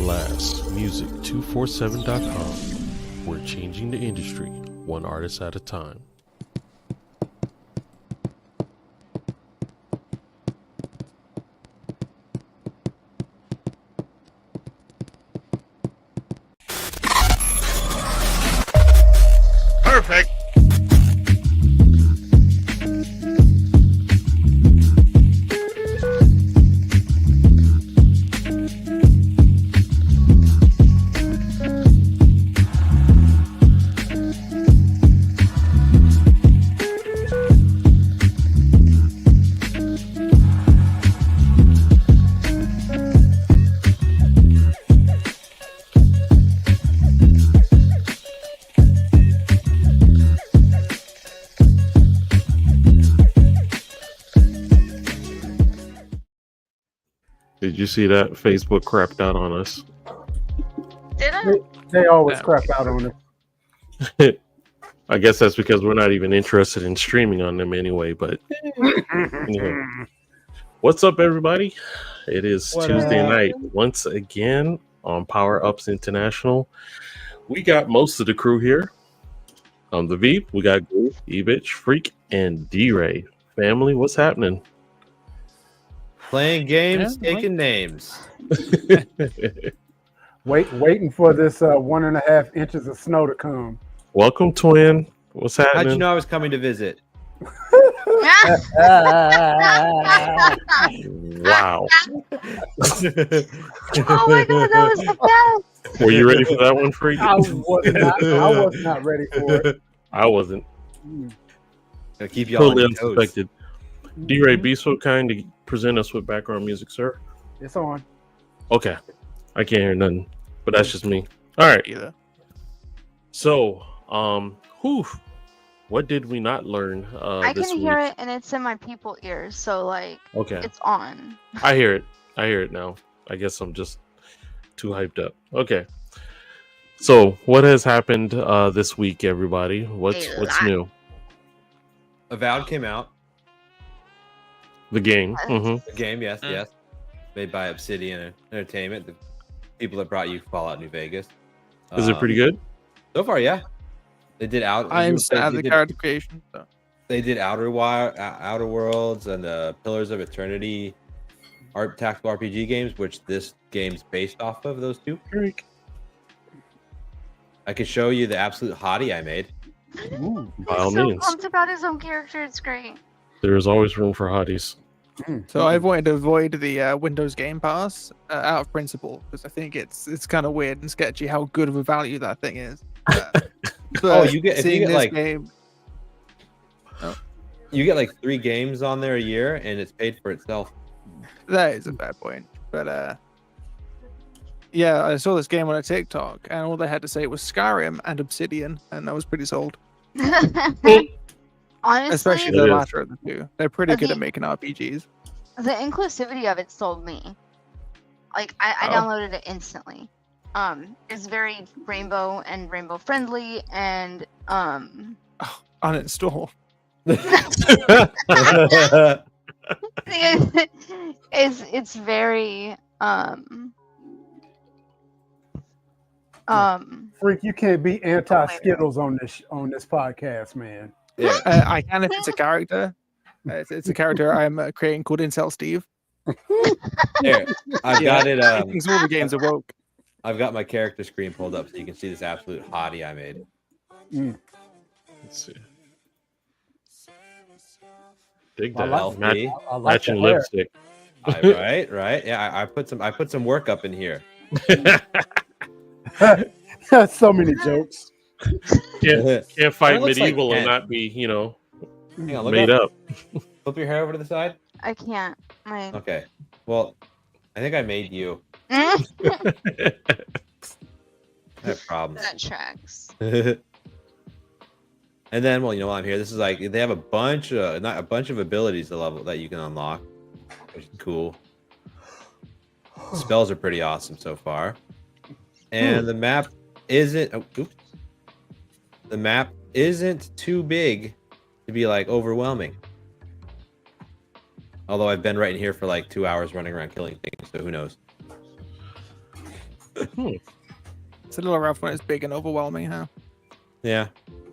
lastmusic247.com. We're changing the industry one artist at a time. Perfect. Did you see that Facebook crapped out on us? Did it? They always crap out on it. I guess that's because we're not even interested in streaming on them anyway. But anyway. What's up, everybody? It is Tuesday night once again on Power Ups International. We got most of the crew here. On the V, we got GOOB, EBTCH, Freak, and DRay. Family, what's happening? Playing games, taking names. Waiting for this 1.5 inches of snow to come. Welcome, twin. What's happening? How'd you know I was coming to visit? Wow. Oh my god, that was the best. Were you ready for that one, Freak? I was not ready for it. I wasn't. I'll keep you all Totally on your toes. unsuspected. DRay, be so kind to present us with background music, sir. It's on. Okay. I can't hear nothing, but that's just me. All right. So, what did we not learn I this can week? hear it and it's in my people ears, so like Okay. it's on. I hear it. I hear it now. I guess I'm just too hyped up. Okay. So, what has happened this week, everybody? What's new? Avowed came out. The game. The game, yes. Made by Obsidian Entertainment, the people that brought you Fallout New Vegas. Is it pretty good? So far, yeah. They did I'm sad the character creation. So. They did Outer Worlds and the Pillars of Eternity tactical RPG games, which this game's based off of those two. I could show you the absolute hottie I made. Ooh. By all He's so means. pumped about his own character. It's great. There is always room for hotties. So I've wanted to avoid the Windows Game Pass out of principle because I think it's kind of weird and sketchy how good of a value that thing is. But you get seeing this like game, you get like 3 games on there a year, and it's paid for itself. that is a bad point. But yeah, I saw this game on a TikTok, and all they had to say was Skyrim and Obsidian, and I was pretty sold. Honestly, Especially the latter of the two. They're pretty good at making RPGs. the inclusivity of it sold me. Like I downloaded it instantly. It's very rainbow and rainbow friendly, and Uninstall. it's very Freak, you can't be anti-Skittles on this podcast, man. Yeah. I can if it's a character. It's a character I'm creating called Incel Steve. Here, I've got it. I think all the games are woke. I've got my character screen pulled up so you can see this absolute hottie I made. Let's see. Dig I that. like- I like Matching the hair. lipstick. Right. Yeah, I put some work up in here. That's so many jokes. Can't fight It looks like medieval and Ken. not be, Hang on, look made up. Flip your hair over to the side. I can't. My Okay. Well, I think I made you. that I have problems. tracks. And then, well, while I'm here, this is like they have a bunch of abilities to level that you can unlock, which is cool. Spells are pretty awesome so far, and the map isn't. The map isn't too big to be like overwhelming. Although I've been right in here for like 2 hours running around killing things, so who knows? It's a little rough when it's big and overwhelming, huh? Yeah,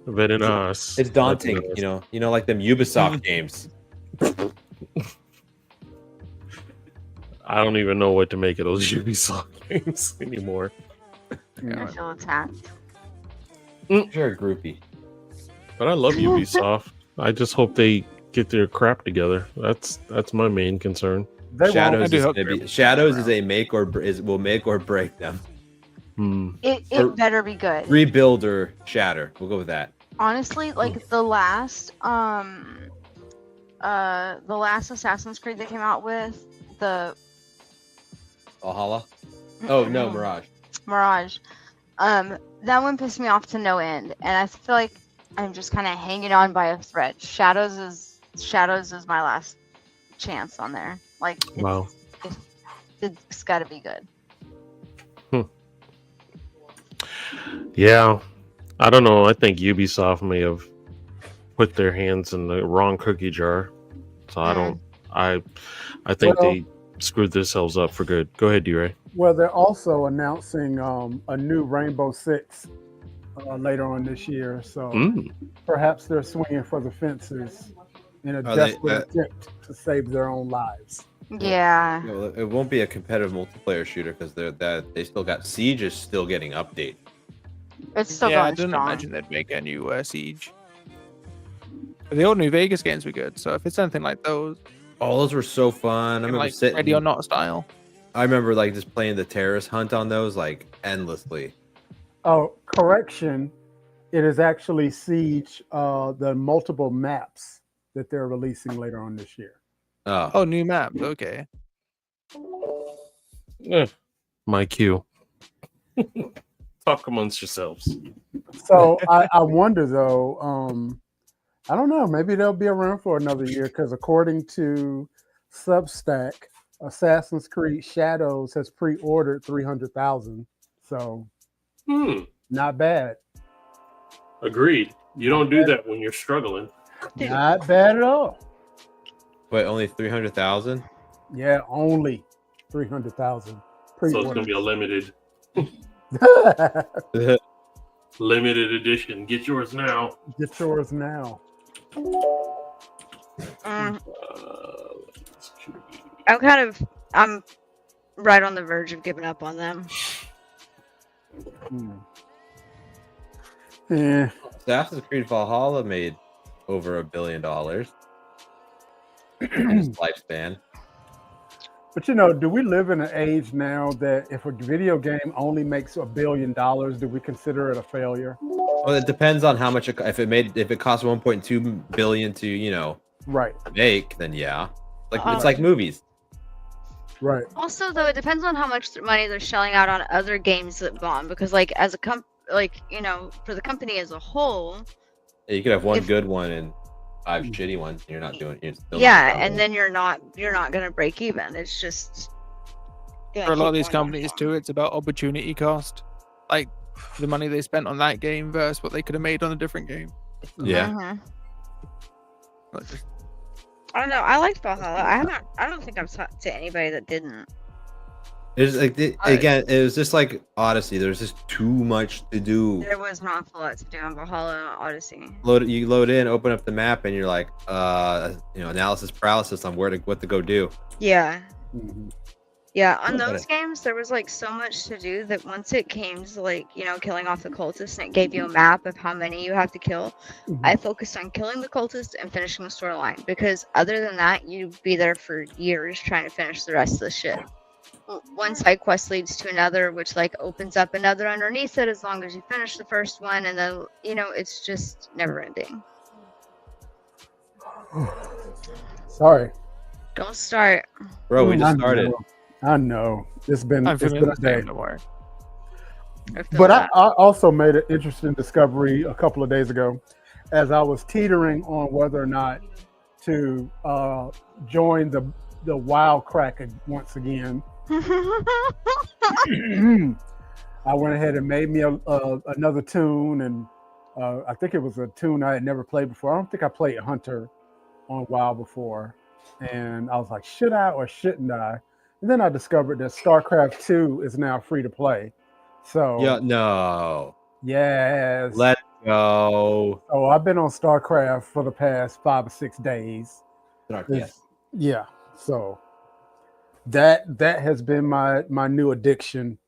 Very nice. it's daunting. You know, like them Ubisoft games. I don't even know what to make of those Ubisoft games anymore. I feel attacked. You're a groupie. But I love Ubisoft. I just hope they get their crap together. That's my main concern. They Shadows won't. do is hope gonna they're- be Shadows is a make or will make or break them. It better be good. Rebuild or shatter. We'll go with that. Honestly, like the last Assassin's Creed they came out with, the Valhalla. Oh no, Mirage. Mirage. That one pissed me off to no end, and I feel like I'm just kind of hanging on by a thread. Shadows is my last chance on there. Like, Wow. it's got to be good. Yeah. I don't know. I think Ubisoft may have put their hands in the wrong cookie jar. So I think they screwed themselves up for good. Go ahead, DRay. Well, they're also announcing a new Rainbow Six later on this year. So perhaps they're swinging for the fences in a desperate attempt to save their own lives. Yeah. No, it won't be a competitive multiplayer shooter because they still got Siege is still getting update. It's still Yeah, I going didn't strong. imagine they'd make a new Siege. The old New Vegas games were good, so if it's anything like those, Oh, those were so fun. I in remember like sitting. Ready or Not style. I remember like just playing the terrorist hunt on those like endlessly. Oh, correction. It is actually Siege, the multiple maps that they're releasing later on this year. Oh, new maps. Okay. My cue. Talk amongst yourselves. So I wonder though, I don't know, maybe they'll be around for another year because according to Substack, Assassin's Creed Shadows has pre-ordered 300,000. So not bad. Agreed. You don't do that when you're struggling. Not bad at all. Wait, only 300,000? Yeah, only 300,000 So it's pre-ordered. gonna be a limited edition. Get yours now. Get yours now. I'm right on the verge of giving up on them. Yeah. Assassin's Creed Valhalla made over $1 billion in its lifespan. But you know, do we live in an age now that if a video game only makes $1 billion, do we consider it a failure? Well, it depends on how much if it costs 1.2 billion to Right. make, then yeah, like it's like movies. Right. Also, though, it depends on how much money they're shelling out on other games that bomb. Because, like, as a for the company as a whole, You could have one good one and 5 shitty ones. And you're not doing. You're still yeah, not and then you're not gonna break even. It's just For a lot of these companies too, it's about opportunity cost. Like the money they spent on that game versus what they could have made on a different game. Yeah. Like, just- I don't know. I liked Valhalla. I don't think I've talked to anybody that didn't. It's like again, it was just like Odyssey. There's just too much to do. There was an awful lot to do on Valhalla and Odyssey. You load in, open up the map, and you're like, analysis paralysis on what to go do. Yeah. Mhm. Yeah, on But those games, there was like so much to do that once it came to like, killing off the cultists and it gave you a map of how many you have to kill, I focused on killing the cultists and finishing the storyline because other than that, you'd be there for years trying to finish the rest of the shit. One side quest leads to another, which like opens up another underneath it as long as you finish the first one, and then it's just never ending. Sorry. Don't start. Bro, we I just started. I know. It's been I'm a feeling the day. same, don't worry. But I also made an interesting discovery a couple of days ago as I was teetering on whether or not to join the wild crack once again. I went ahead and made me another tune, and I think it was a tune I had never played before. I don't think I played Hunter on WoW before, and I was like, should I or shouldn't I? And then I discovered that StarCraft 2 is now free to play. So Yeah, no. yes. Let go. So I've been on StarCraft for the past 5 or 6 days. Yes. Yeah. So that has been my new addiction,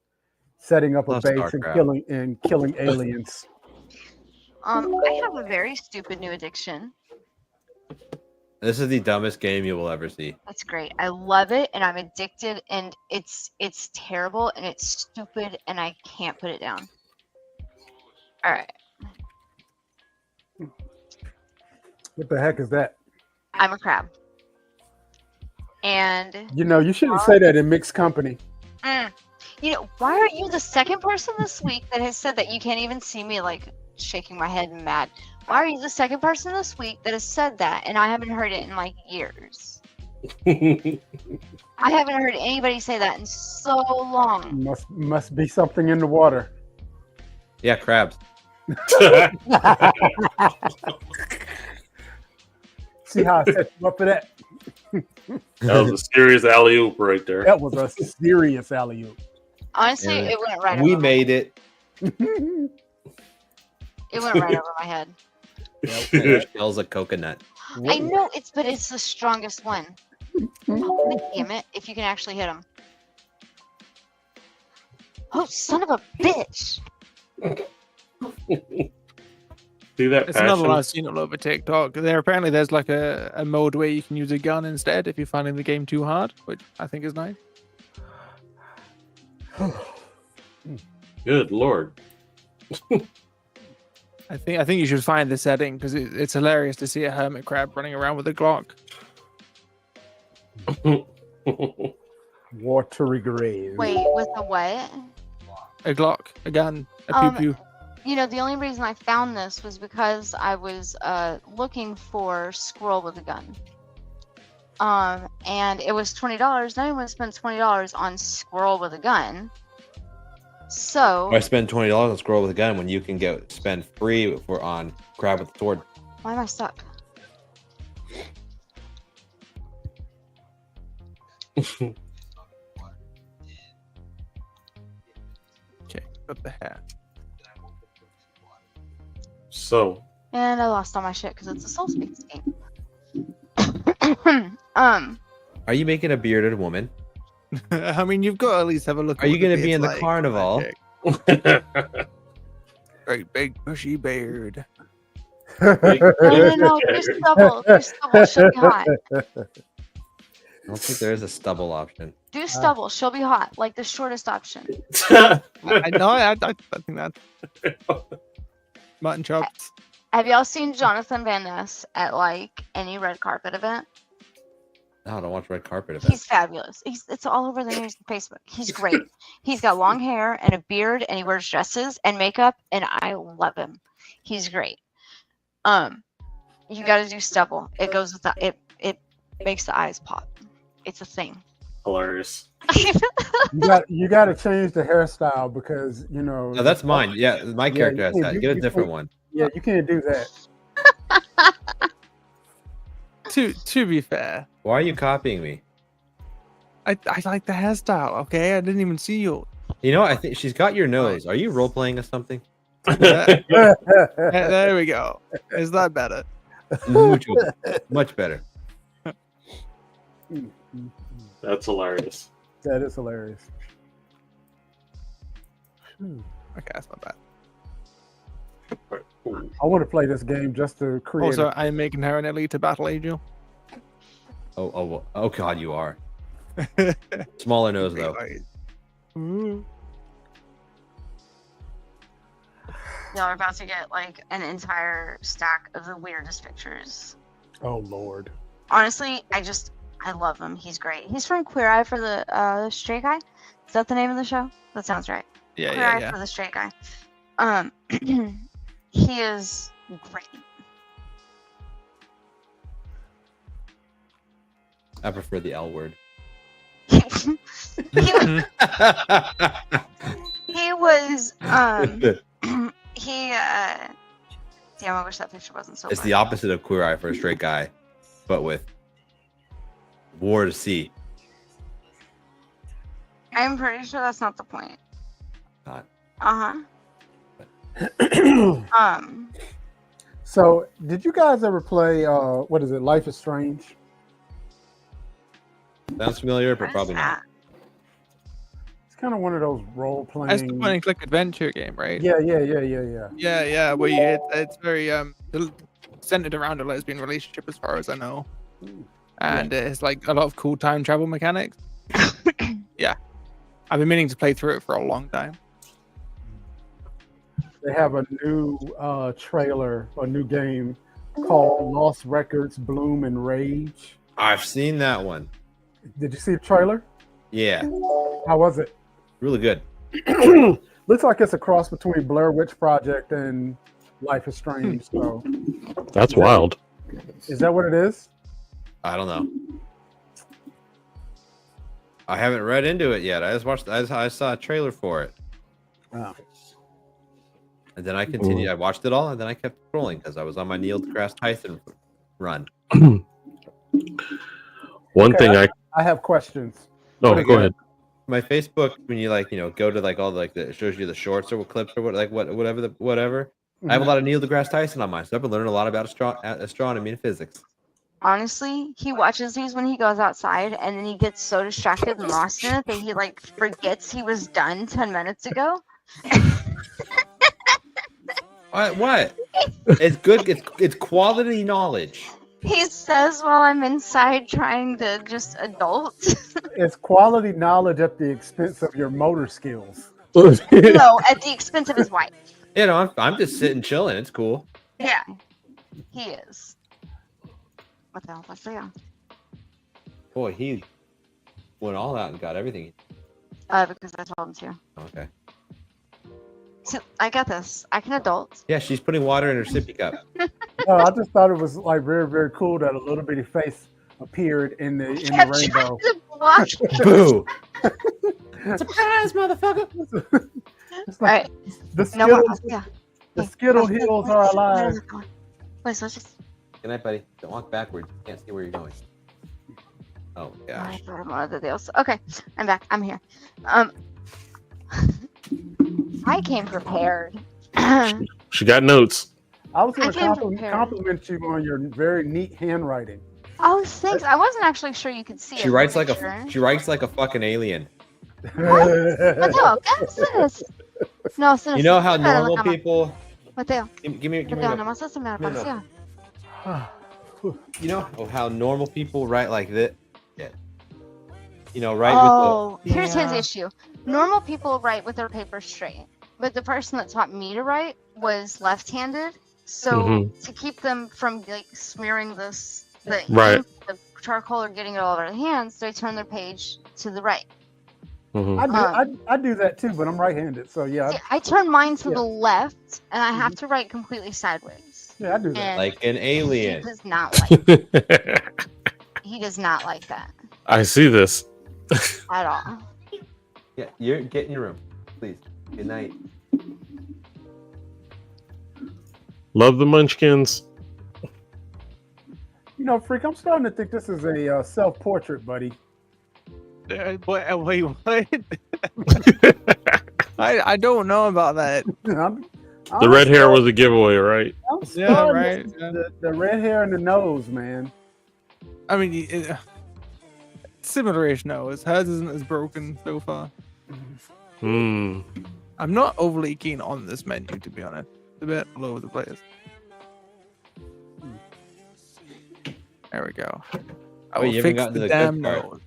setting up a Love base and StarCraft. killing aliens. I have a very stupid new addiction. This is the dumbest game you will ever see. It's great. I love it, and I'm addicted, and it's terrible, and it's stupid, and I can't put it down. All right. What the heck is that? I'm a crab. And You know, you shouldn't say that in mixed company. you know, why are you the second person this week that has said that? You can't even see me like shaking my head and mad. Why are you the second person this week that has said that, and I haven't heard it in like years? I haven't heard anybody say that in so long. Must be something in the water. Yeah, crabs. See how I set you up for that? That was a serious alley oop right there. That was a serious alley oop. Honestly, Yeah. it went right. We over made it. It went right over my head. Your shell's a coconut. I know but it's the strongest one. Oh, damn it! If you can actually hit him. Oh, son of a bitch! See that It's another one passion? I've seen all over TikTok. There's like a mode where you can use a gun instead if you're finding the game too hard, which I think is nice. Good lord. I think you should find the setting because it's hilarious to see a hermit crab running around with a Glock. Watery grave. Wait, with a what? A Glock, a gun, a pew pew. You know, the only reason I found this was because I was looking for squirrel with a gun. And it was $20. Now I want to spend $20 on squirrel with a gun. So Why spend $20 on squirrel with a gun when you can spend free on crab with a sword? why am I stuck? Okay, got the hair. So, And I lost all my shit because it's a Soul Speaks game. Are you making a bearded woman? I mean, you've got to at least have a look. Are you going to be in the carnival? Great big bushy beard. No, do stubble. Do stubble. She'll be hot. I don't think there is a stubble option. Do stubble. She'll be hot. Like the shortest option. I think that's mutton chops. Have y'all seen Jonathan Van Ness at like any red carpet event? No, I don't watch red carpet events. He's fabulous. It's all over the news and Facebook. He's great. He's got long hair and a beard, and he wears dresses and makeup, and I love him. He's great. You got to do stubble. It goes with it makes the eyes pop. It's a thing. hilarious. You got to change the hairstyle because No, that's mine. Yeah, my character has that. Get a different one. Yeah, you can't do that. To be fair, Why are you copying me? I like the hairstyle. Okay, I didn't even see you. You know, I think she's got your nose. Are you role playing or something? There we go. Is that better? Much better. That's hilarious. That is hilarious. Okay, that's not bad. I want to play this game just to create. Also, I'm making her an elite battle angel. Oh God, you are. Smaller nose though. Ooh. Y'all are about to get like an entire stack of the weirdest pictures. Oh Lord. Honestly, I love him. He's great. He's from Queer Eye for the Straight Guy. Is that the name of the show? That sounds right. Queer Eye for the Straight Guy. He is great. I prefer the L word. he was damn, I wish that picture wasn't so It's funny. the opposite of Queer Eye for a Straight Guy, but with War to Sea. I'm pretty sure that's not the point. Not. So, did you guys ever play? What is it? Life is Strange. Sounds familiar, but What is probably not. that? It's kind of one of those role playing. It's the point and click adventure game, right? Yeah. Yeah. Where it's very centered around a lesbian relationship, as far as I know, and it's like a lot of cool time travel mechanics. Yeah, I've been meaning to play through it for a long time. They have a new trailer, a new game called Lost Records: Bloom and Rage. I've seen that one. Did you see the trailer? Yeah, How was it? really good. Looks like it's a cross between Blair Witch Project and Life is Strange. So, That's wild. is that what it is? I don't know. I haven't read into it yet. I just watched. I saw a trailer for it, Oh. and then I continued. I watched it all, and then I kept scrolling because I was on my Neil deGrasse Tyson run. One thing I have questions. Oh, Okay. go ahead. My Facebook, when you go to like all it shows you the shorts or clips or whatever. I have a lot of Neil deGrasse Tyson on mine, so I've been learning a lot about astronomy and physics. Honestly, he watches these when he goes outside, and then he gets so distracted and lost in it that he like forgets he was done 10 minutes ago. What? It's good. It's quality knowledge. He says while I'm inside trying to just adult. It's quality knowledge at the expense of your motor skills. No, at the expense of his wife. You know, I'm just sitting chilling. It's cool. Yeah, he is. What the hell? Let's see. Boy, he went all out and got everything. Because I told him to. Okay. So I got this. I can adult. Yeah, she's putting water in her sippy cup. No, I just thought it was like very, very cool that a little bitty face appeared in the Kept rainbow. trying to block. Boo! Surprise, motherfucker! It's All like right. the No more. Skittles, Yeah. the Skittle Hills are alive. Wait, so let's just. Good night, buddy. Don't walk backwards. You can't see where you're going. Oh gosh. Okay, I'm back. I'm here. I came prepared. She got notes. I was going I to came prepared. compliment you on your very neat handwriting. Oh, thanks. I wasn't actually sure you could see it. She writes like Picture. she writes like a fucking alien. Mateo, ¿qué haces? No, You know how normal people. Mateo, Give me. Mateo, nomás se me apareció. You know how normal people write like this. Yeah. You know, right? Oh, with here's his issue. Normal people write with their paper straight, but the person that taught me to write was left-handed. So to keep them from like smearing the Right. ink, the charcoal, or getting it all over their hands, they turn their page to the right. I do that too, but I'm right-handed, so yeah. See, I turn mine to Yeah. the left, and I have to write completely sideways. Yeah, I do that. And like an alien. He does not like. He does not like that I see this. at all. Yeah, get in your room, please. Good night. Love the Munchkins. You know, Freak, I'm starting to think this is a self-portrait, buddy. Wait, what? I don't know about that. The red hair was a giveaway, right? Yeah, right. The red hair and the nose, man. I mean, similar-ish nose. Hers isn't as broken so far. Hmm. I'm not overly keen on this menu, to be honest. It's a bit all over the place. There we go. I Wait, will you haven't fix gotten to the the damn good part. nose.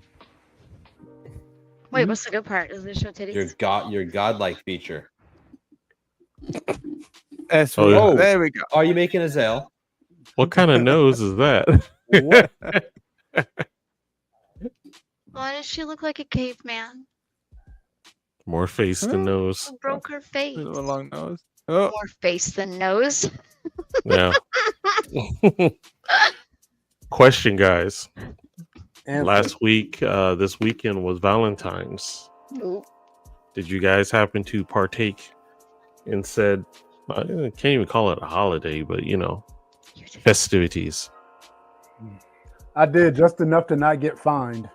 Wait, what's the good part? Does it show titties? Your godlike feature. That's Oh, yeah. There we go. Are you making a Zelle? What kind of nose is that? What? Why does she look like a caveman? More face than nose. Who broke her face? A long nose. Oh, More face than nose. Yeah. Question, guys. Answer. Last week, this weekend was Valentine's. Ooh. Did you guys happen to partake in said, I can't even call it a holiday, but You did. festivities? I did just enough to not get fined.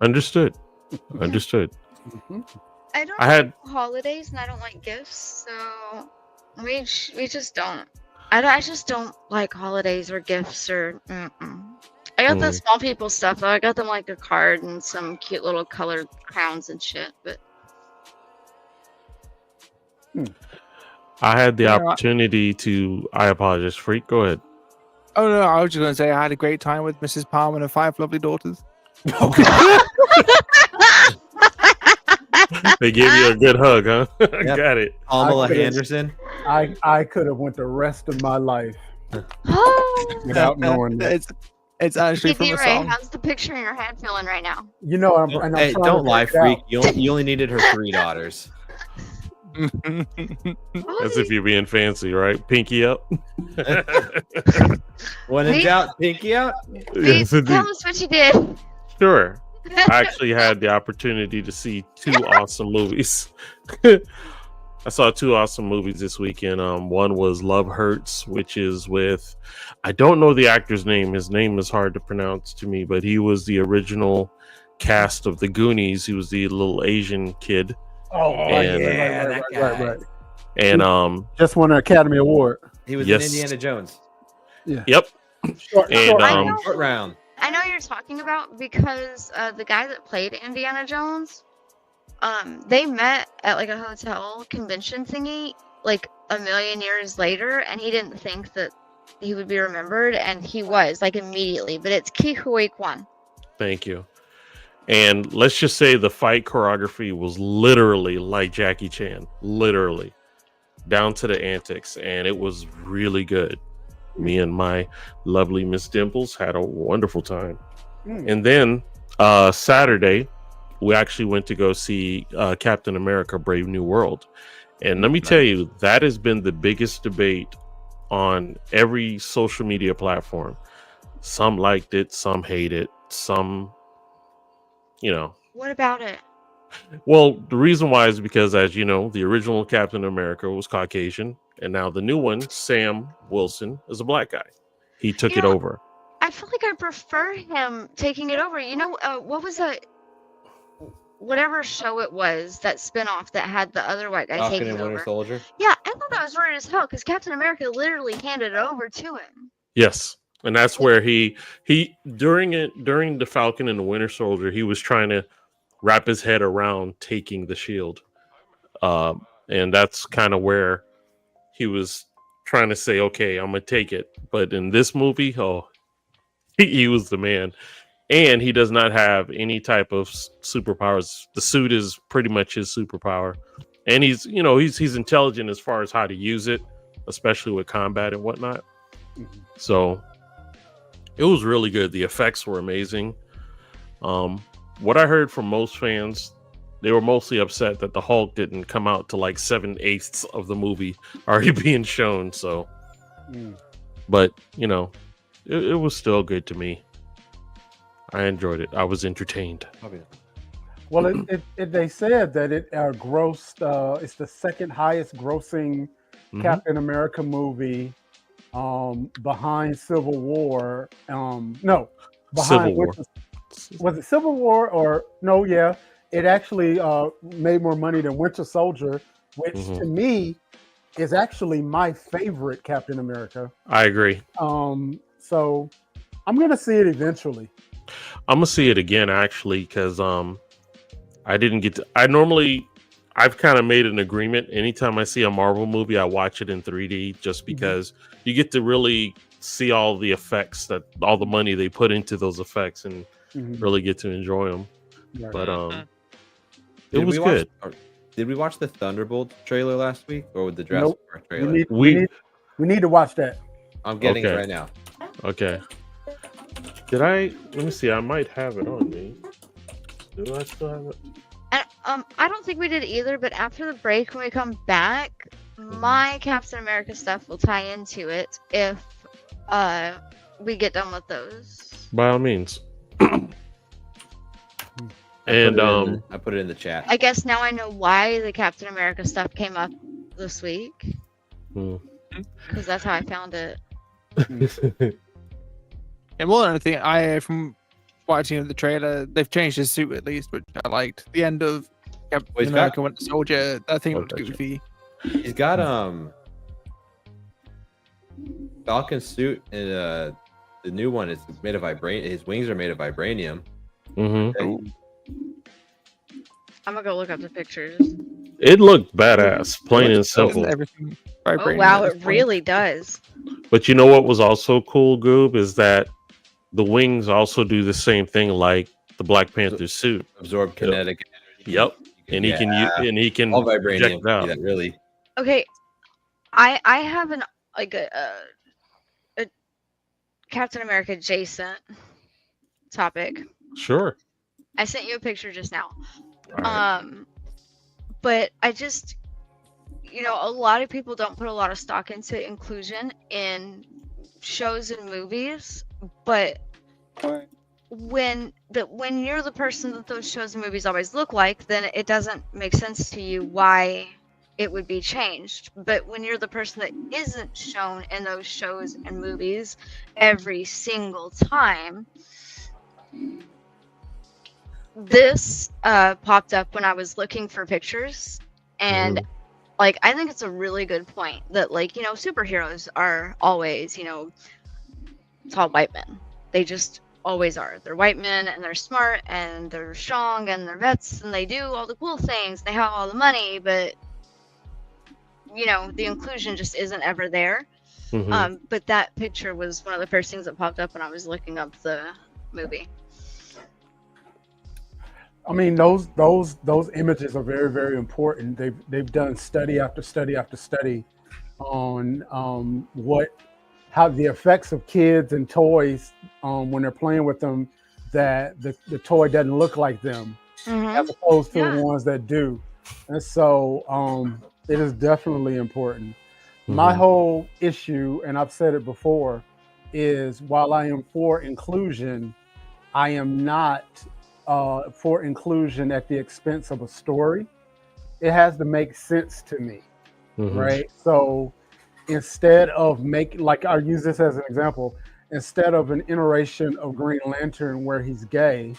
Understood. Understood. I don't I had- like holidays and I don't like gifts, so we just don't. I just don't like holidays or gifts or. I got the small people stuff though. I got them like a card and some cute little colored crowns and shit. But I had the Yeah. opportunity to. I apologize, Freak. Go ahead. Oh no, I was just gonna say I had a great time with Mrs. Palm and her 5 lovely daughters. They gave you a good hug, huh? Yep. Got it. Pamela I could've- Anderson. I could have went the rest of my life oh, without knowing that. It's actually hey, from a DRay, song. how's the picture in your head feeling right now? You know, I'm trying Hey, to don't lie, work it Freak. out. You only needed her 3 daughters. As if you're being fancy, right? Pinky up. When in Me? doubt, pinky out. Yes, indeed. Tell us what you did. Sure. I actually had the opportunity to see 2 awesome movies. I saw 2 awesome movies this weekend. One was Love Hurts, which is with, I don't know the actor's name. His name is hard to pronounce to me, but he was the original cast of the Goonies. He was the little Asian kid. Oh, And- right. And Just won an Academy Award. He was Yes. in Indiana Jones. yep. Short, And, short I um, know, Short round. I know you're talking about because the guy that played Indiana Jones, they met at like a hotel convention thingy like a million years later, and he didn't think that he would be remembered, and he was like immediately. But it's Ki Hui Kwan. Thank you. And let's just say the fight choreography was literally like Jackie Chan, literally down to the antics, and it was really good. Me and my lovely Miss Dimples had a wonderful time. And then Saturday, we actually went to go see Captain America: Brave New World. And let me tell you, that has been the biggest debate on every social media platform. Some liked it, some hate it, some, you know. What about it? Well, the reason why is because, as you know, the original Captain America was Caucasian, and now the new one, Sam Wilson, is a black guy. He took You it know, over. I feel like I prefer him taking it over. You know, what was that? Whatever show it was, that spinoff that had the other white guy Falcon taking and it Winter over. Soldier. Yeah, I thought that was weird as hell because Captain America literally handed it over to him. Yes, and that's where he during the Falcon and the Winter Soldier, he was trying to wrap his head around taking the shield, and that's kind of where he was trying to say, "Okay, I'm gonna take it." But in this movie, he was the man, and he does not have any type of superpowers. The suit is pretty much his superpower, and he's intelligent as far as how to use it, especially with combat and whatnot. So it was really good. The effects were amazing. What I heard from most fans, they were mostly upset that the Hulk didn't come out to like 7/8 of the movie already being shown. So, but you know, it was still good to me. I enjoyed it. I was entertained. Well, they said that it grossed. It's the second highest grossing Captain America movie, behind Civil War. No, behind Civil War. Was it Civil War or no? Yeah, it actually made more money than Winter Soldier, which to me is actually my favorite Captain America. I agree. So I'm gonna see it eventually. I'm gonna see it again actually because I didn't get to. I've kind of made an agreement. Anytime I see a Marvel movie, I watch it in 3D just because you get to really see all the effects, that all the money they put into those effects, and really get to enjoy them. Right. But it was good. Did we watch the Thunderbolt trailer last week, or with the Jurassic Park trailer? We need to watch that. I'm getting it Okay. right now. Okay. Let me see. I might have it on me. Do I still have it? And, I don't think we did either, but after the break, when we come back, my Captain America stuff will tie into it if we get done with those. By all means. And I put it in the chat. I guess now I know why the Captain America stuff came up this week. Because that's how I found it. And more than anything, from watching the trailer, they've changed his suit at least, which I liked. The end of Captain Well, he's America got- Winter Soldier. That thing Oh, looked gotcha. goofy. He's got Falcon suit and the new one is made of vibranium. His wings are made of vibranium. Mm-hmm. I'm gonna go look up the pictures. It looked badass, plain and Isn't simple. everything Oh vibrating wow, at it this point? really does. But you know what was also cool, Goob, is that the wings also do the same thing like the Black Panther suit. Absorb kinetic energy. Yep, and he can use, and he can all project vibranium. it out. That really. Okay, I have an like a Captain America adjacent topic. Sure. I sent you a picture just now. All right. But I just, a lot of people don't put a lot of stock into inclusion in shows and movies, but when you're the person that those shows and movies always look like, then it doesn't make sense to you why it would be changed. But when you're the person that isn't shown in those shows and movies every single time, this popped up when I was looking for pictures, and like I think it's a really good point that superheroes are always tall white men. They just always are. They're white men, and they're smart, and they're strong, and they're vets, and they do all the cool things. They have all the money, but the inclusion just isn't ever there. But that picture was one of the first things that popped up when I was looking up the movie. I mean, those images are very, very important. They've done study after study after study on how the effects of kids and toys when they're playing with them, that the toy doesn't look like them as opposed to the ones that do. And so it is definitely important. My whole issue, and I've said it before, is while I am for inclusion, I am not for inclusion at the expense of a story. It has to make sense to me, right? So instead of I'll use this as an example, instead of an iteration of Green Lantern where he's gay,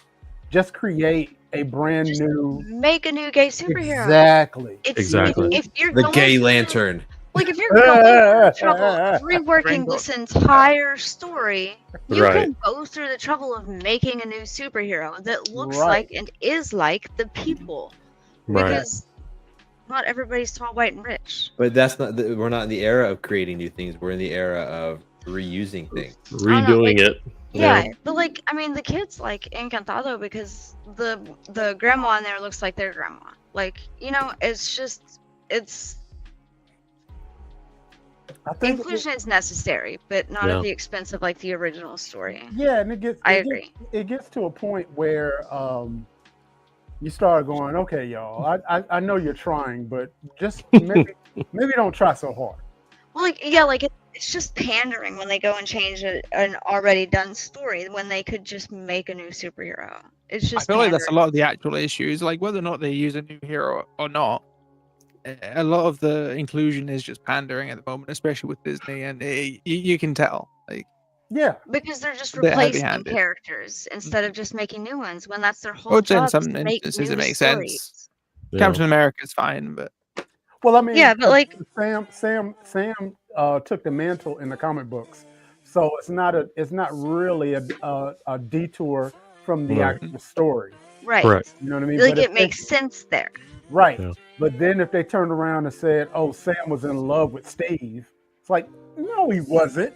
just create a brand new, make a new gay superhero. Exactly. Exactly. If you're The going Gay through- Lantern. Like if you're going through trouble reworking this entire story, you can go through the trouble of making a new superhero that looks like and is like the people, because not everybody's tall, white, and rich. But that's not. We're not in the era of creating new things. We're in the era of reusing things, redoing it. Yeah, but the kids like Encantado because the grandma in there looks like their grandma. I think inclusion is necessary, but not at the expense of the original story. Yeah, and I agree. It gets to a point where you start going, okay, y'all, I know you're trying, but just maybe don't try so hard. Well, it's just pandering when they go and change an already done story when they could just make a new superhero. It's just. I feel like that's a lot of the actual issues, like whether or not they use a new hero or not. A lot of the inclusion is just pandering at the moment, especially with Disney, and you can tell. Because they're just replacing characters instead of just making new ones when that's their whole Which job. in some instances it makes sense. Captain America is fine, but well, I mean, Sam took the mantle in the comic books, so it's not really a detour from the actual story. Right. Correct. You know what I mean? It makes sense there. Right. Yeah. But then if they turned around and said, "Oh, Sam was in love with Steve," it's like, no, he wasn't.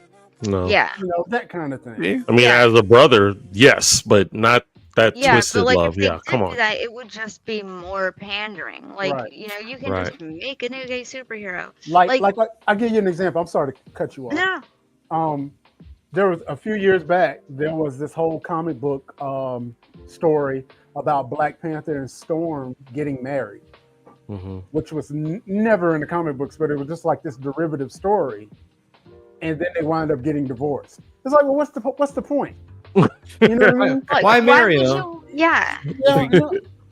No. Yeah. That kind of thing. Yeah. I mean, as a brother, yes, but not that twisted love. If come on. That, it would just be more pandering. You can just make a new gay superhero. Like I'll give you an example. I'm sorry to cut you off. No. There was a few years back, there was this whole comic book story about Black Panther and Storm getting married, which was never in the comic books, but it was just like this derivative story. And then they wound up getting divorced. It's like, well, what's the point? You know what I mean? Why marry him?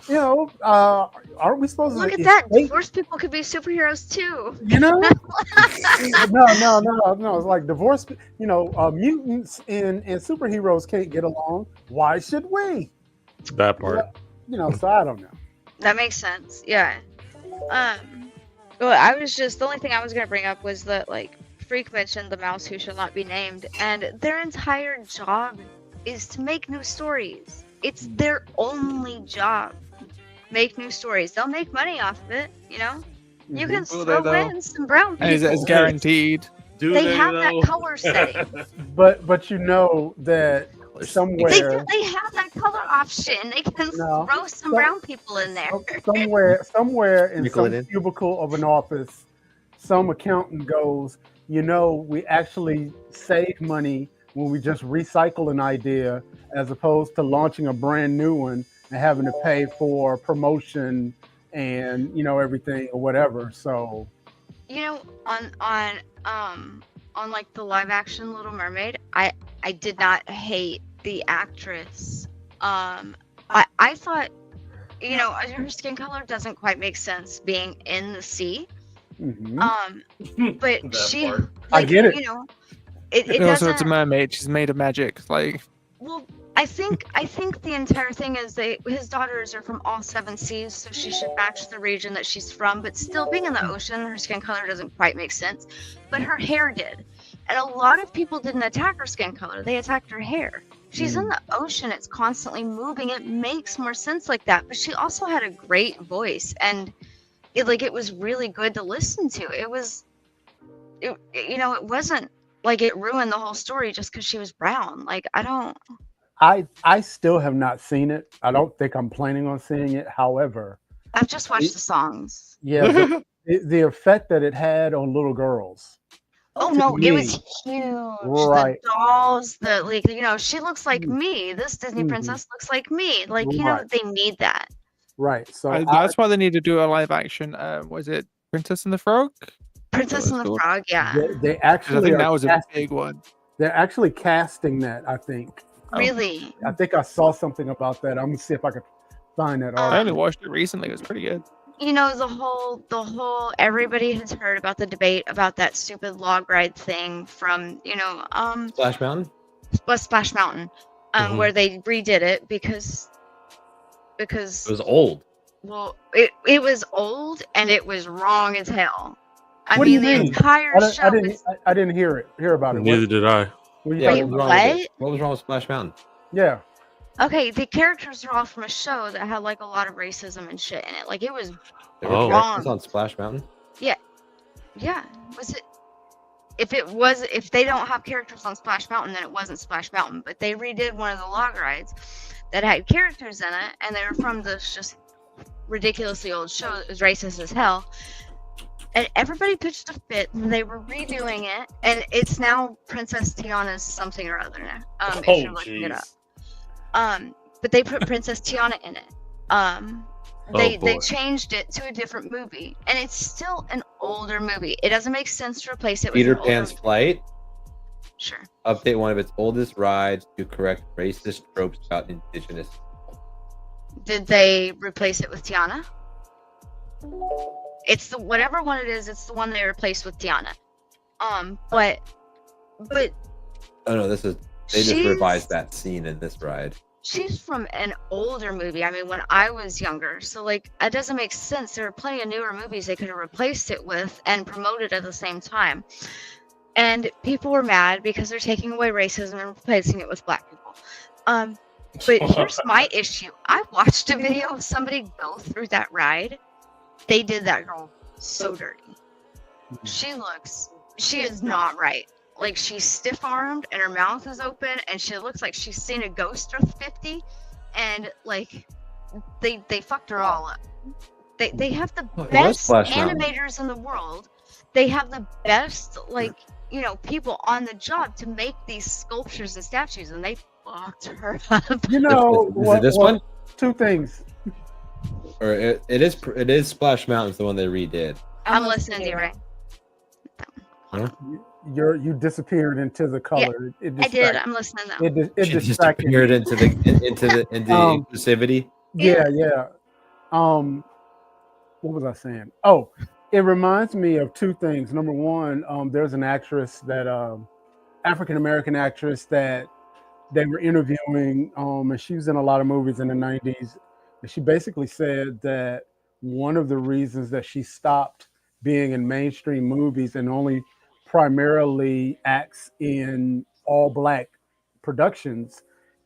Aren't we supposed to look at that? Divorced people could be superheroes too. No. It's like divorced. Mutants and superheroes can't get along. Why should we? That part. So I don't know. That makes sense. Yeah. Well, the only thing I was gonna bring up was that like Freak mentioned the mouse who shall not be named, and their entire job is to make new stories. It's their only job. Make new stories. They'll make money off of it, you know? You can Will they, throw though? in some brown And people. it's guaranteed. Do They have that though? color setting. But you know that somewhere They have that color option. They can No. throw some brown people in there. somewhere in Sprinkle some it in. cubicle of an office, some accountant goes, you know, we actually save money when we just recycle an idea as opposed to launching a brand new one and having to pay for promotion and, you know, everything or whatever. So You know, on like the live action Little Mermaid, I did not hate the actress. I thought, you know, her skin color doesn't quite make sense being in the sea. mhm. But That she, part. I get it. You know, it And also, it's a doesn't. mermaid. She's made of magic. Like, Well, I think the entire thing is his daughters are from all 7 seas, so she should match the region that she's from. But still, being in the ocean, her skin color doesn't quite make sense. But her hair did, and a lot of people didn't attack her skin color; they attacked her hair. She's in the ocean; it's constantly moving. It makes more sense like that. But she also had a great voice, and it was really good to listen to. It wasn't like it ruined the whole story just because she was brown. Like I still have not seen it. I don't think I'm planning on seeing it. However, I've just watched the songs. yeah, but the effect that it had on little girls. Oh to no, it was me, huge. right. The dolls, she looks like me. This Disney Mhm. princess looks like me. Like, Right. they need that. Right. So that's why they need to do a live action. Was it Princess and the Frog? Princess and the cool. Frog, yeah. they 'Cause I actually think are that was a casting, big one. they're actually casting that, I think. Really. I think I saw something about that. I'm gonna see if I can find that I only article. watched it recently. It was pretty good. You know, the whole everybody has heard about the debate about that stupid log ride thing from, Splash Mountain. Splash Mountain, Mhm. where they redid it because It was old. well, it was old and it was wrong as hell. I What do mean, you the mean? entire I show is didn't hear about it. Neither did I. What are you Yeah, talking what was about? wrong with what? it? What was wrong with Splash Mountain? Yeah. Okay, the characters are all from a show that had like a lot of racism and shit in it. Like it was There were Oh. characters Wrong. on Splash Mountain. yeah. Was it if they don't have characters on Splash Mountain, then it wasn't Splash Mountain. But they redid one of the log rides that had characters in it, and they were from this just ridiculously old show that was racist as hell. And everybody pitched a fit, and they were redoing it, and it's now Princess Tiana's something or other now. If you're looking it up. But they put Princess Tiana in it. They boy. changed it to a different movie, and it's still an older movie. It doesn't make sense to replace it with Peter an older Pan's movie. Flight Sure. update one of its oldest rides to correct racist tropes about indigenous. Did they replace it with Tiana? It's the whatever one it is. It's the one they replaced with Tiana. But Oh no, they just she's- revised that scene in this ride. she's from an older movie. I mean, when I was younger, so like it doesn't make sense. There are plenty of newer movies they could have replaced it with and promoted at the same time. And people were mad because they're taking away racism and replacing it with black people. But here's my issue. I watched a video of somebody go through that ride. They did that girl so dirty. She is not right. Like she's stiff armed and her mouth is open and she looks like she's seen a ghost or 50 and like they fucked her all up. They have the Oh, it was best Splash Mountain. animators in the world. They have the best people on the job to make these sculptures and statues, and they fucked her up. You know, Is it this one? Two things. Or it is Splash Mountain's the one they redid. I'm listening to you, right? You disappeared into the color. It I did. I'm listening though. It She distracted me. disappeared into the inclusivity. Yeah. What was I saying? Oh, it reminds me of two things. Number one, there's an actress that African American actress that they were interviewing, and she was in a lot of movies in the 90s. and she basically said that one of the reasons that she stopped being in mainstream movies and only primarily acts in all black productions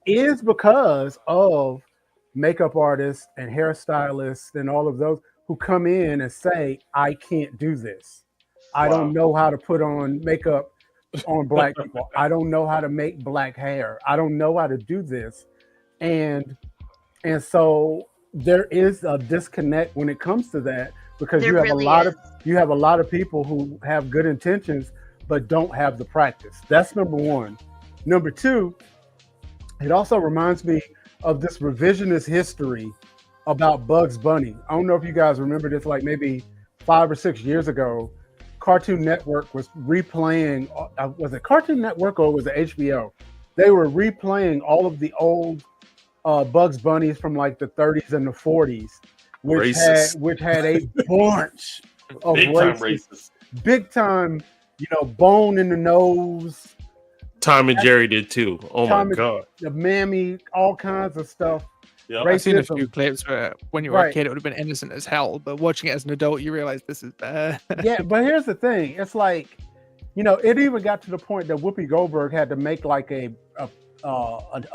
is because of makeup artists and hairstylists and all of those who come in and say, I can't do this. I don't know how to put on makeup on black people. I don't know how to make black hair. I don't know how to do this. And so there is a disconnect when it comes to that, because There you have really a lot of people who have good intentions but don't have the practice. That's number one. Number two, it also reminds me of this revisionist history about Bugs Bunny. I don't know if you guys remember this, like maybe 5 or 6 years ago, Cartoon Network was replaying, was it Cartoon Network or was it HBO? They were replaying all of the old Bugs Bunnies from like the 30s and the 40s, which had a bunch of racist, big time, bone in the nose. Tom and Jerry did too. Oh my God. The Mammy, all kinds of stuff. Yep. I've seen a few clips where when you were a kid, it would have been innocent as hell, but watching it as an adult, you realize this is bad. Yeah, but here's the thing. It's like, it even got to the point that Whoopi Goldberg had to make like a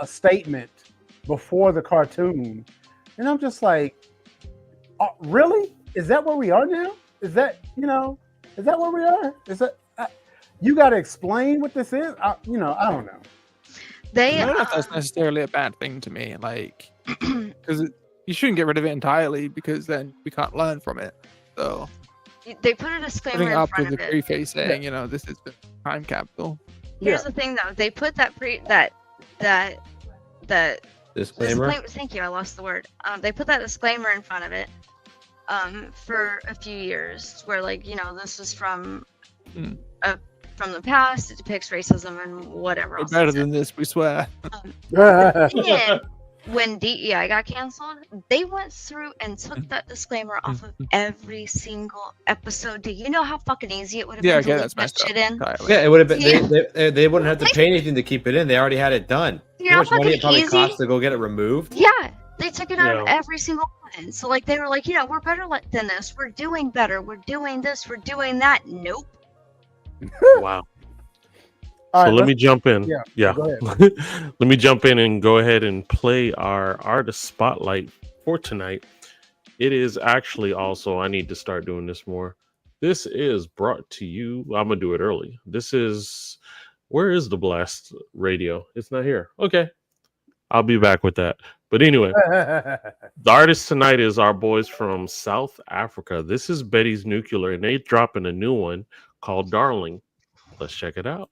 statement before the cartoon. And I'm just like, really? Is that where we are now? Is that where we are? Is that, you got to explain what this is? I don't know. I don't know if that's necessarily a bad thing to me, like, because you shouldn't get rid of it entirely, because then we can't learn from it. So they put a disclaimer in up front with of the it. preface saying, this is the time capsule. Here's the thing, though. They put that disclaimer. Thank you. I lost the word. They put that disclaimer in front of it for a few years, where this is from the past. It depicts racism and whatever else. Better than this, we swear. And when DEI got canceled, they went through and took that disclaimer off of every single episode. Do you know how fucking easy it would have been to leave that shit in? Yeah, it would have been. They wouldn't have to pay anything to keep it in. They already had it done. You How know much money it probably costs to go get it removed? Yeah, they took it out of every single one. So they were like, we're better than this. We're doing better. We're doing this. We're doing that. Nope. Wow. So let me jump in. Yeah. Let me jump in and go ahead and play our artist spotlight for tonight. It is actually also, I need to start doing this more. This is brought to you. I'm going to do it early. Where is the Blast Radio? It's not here. Okay. I'll be back with that. But anyway, the artist tonight is our boys from South Africa. This is Betty's Nuclear, and they're dropping a new one called Darling. Let's check it out.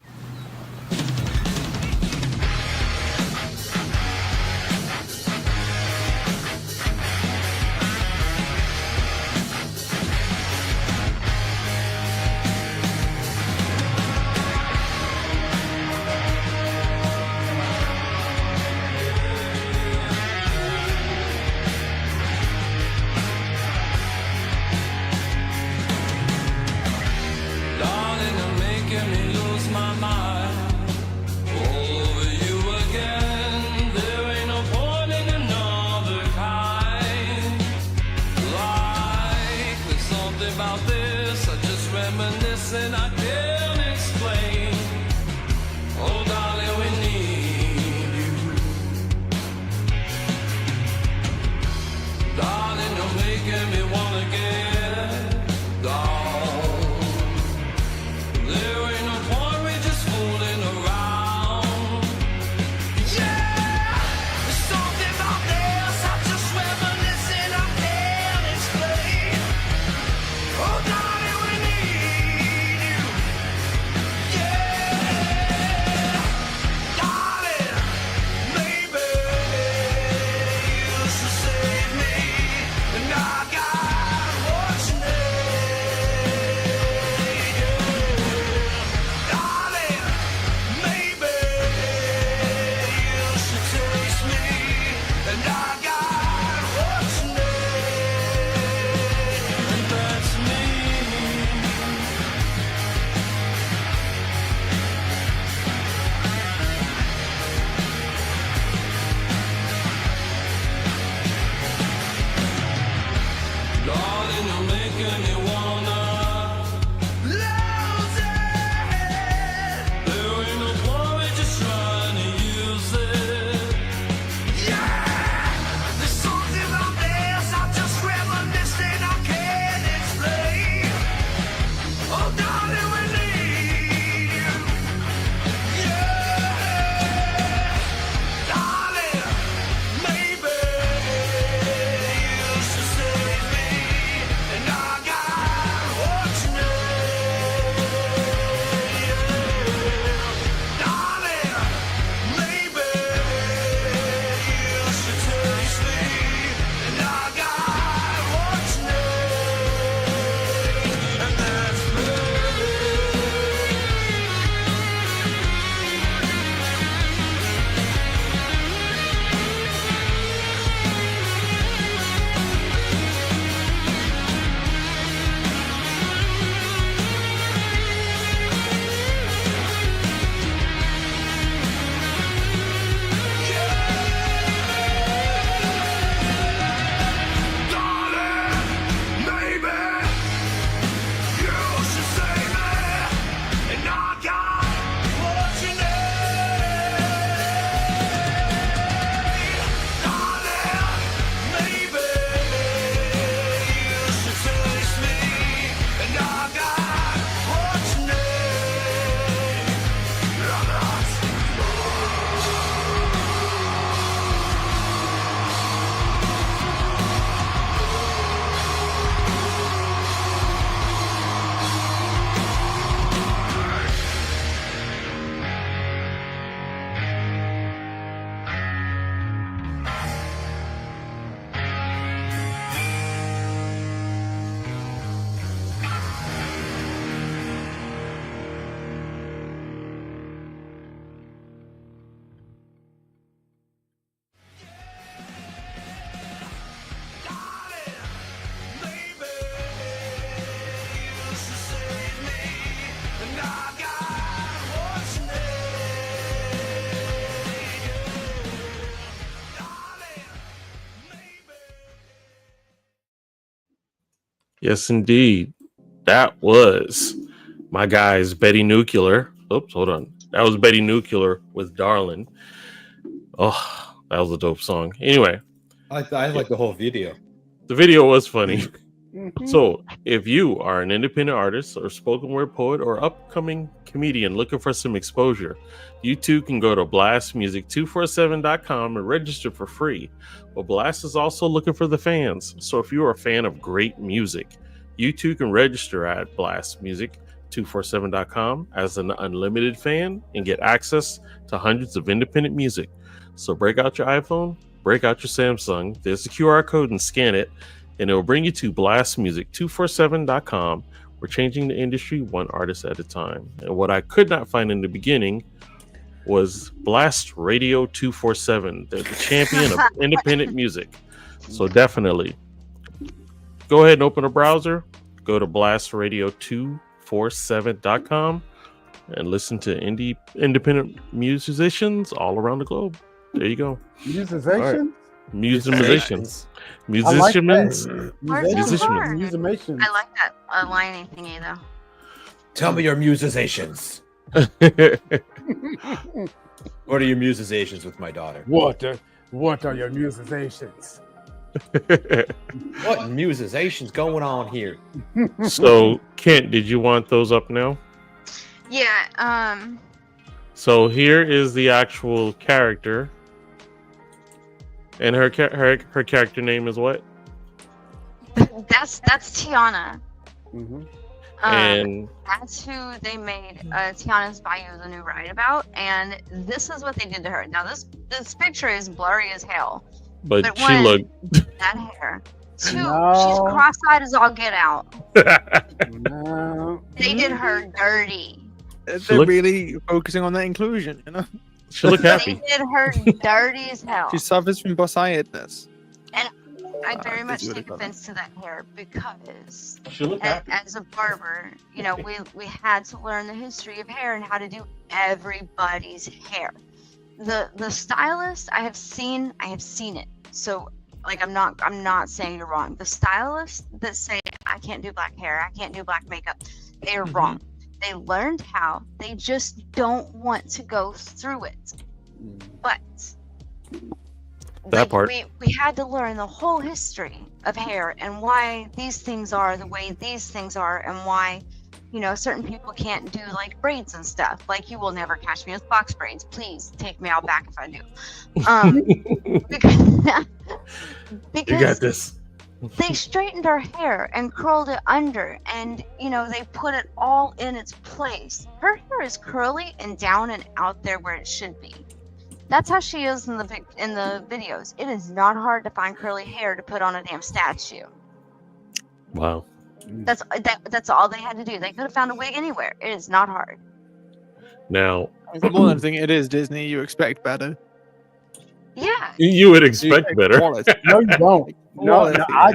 Yes, indeed. That was my guys, Betty Nuclear. Oops, hold on. That was Betty Nuclear with Darlin'. Oh, that was a dope song. Anyway, I like the whole video. the video was funny. Mhm. So, if you are an independent artist or spoken word poet or upcoming comedian looking for some exposure, you too can go to blastmusic247.com and register for free. But Blast is also looking for the fans. So, if you are a fan of great music, you too can register at blastmusic247.com as an unlimited fan and get access to hundreds of independent music. So, break out your iPhone, break out your Samsung, there's a QR code and scan it, and it will bring you to blastmusic247.com. We're changing the industry one artist at a time. And what I could not find in the beginning was Blast Radio 247. They're the champion of independent music. So definitely go ahead and open a browser, go to blastradio247.com and listen to independent musicians all around the globe. There you go. Musician? Musicians. I like Musicians. Musicians. Musicians. I like that aligning thingy though. Tell me your musicians. What are your musicians with my daughter? What are your musicians? What musicians going on here? So, Kent, did you want those up now? Yeah. So here is the actual character, and her character name is what? That's Tiana. Mhm. And That's who they made Tiana's Bayou the new ride about, and this is what they did to her. Now this picture is blurry as hell. but But she when- looked. That hair. Two, No. she's cross-eyed as all get out. No. They did her dirty. They're looked- really focusing on that inclusion, you know. She looked They happy. did her dirty as hell. She suffers from boss-eyedness. I very did much you really take call that? offense to that hair because She looked happy. as a barber, you know, we had to learn the history of hair and how to do everybody's hair. The stylist I have seen it. So like I'm not saying you're wrong. The stylists that say I can't do black hair, I can't do black makeup, they are wrong. They learned how. They just don't want to go through it. But That part. we had to learn the whole history of hair and why these things are the way these things are and why, you know, certain people can't do like braids and stuff. Like you will never catch me with box braids. Please take me out back if I do. Because You got this. they straightened her hair and curled it under, and you know they put it all in its place. Her hair is curly and down and out there where it should be. That's how she is in the videos. It is not hard to find curly hair to put on a damn statue. Wow. That's all they had to do. They could have found a wig anywhere. It is not hard. Now More than anything, it is Disney. You expect better. Yeah. you would expect better. Quality. No, you don't. No, I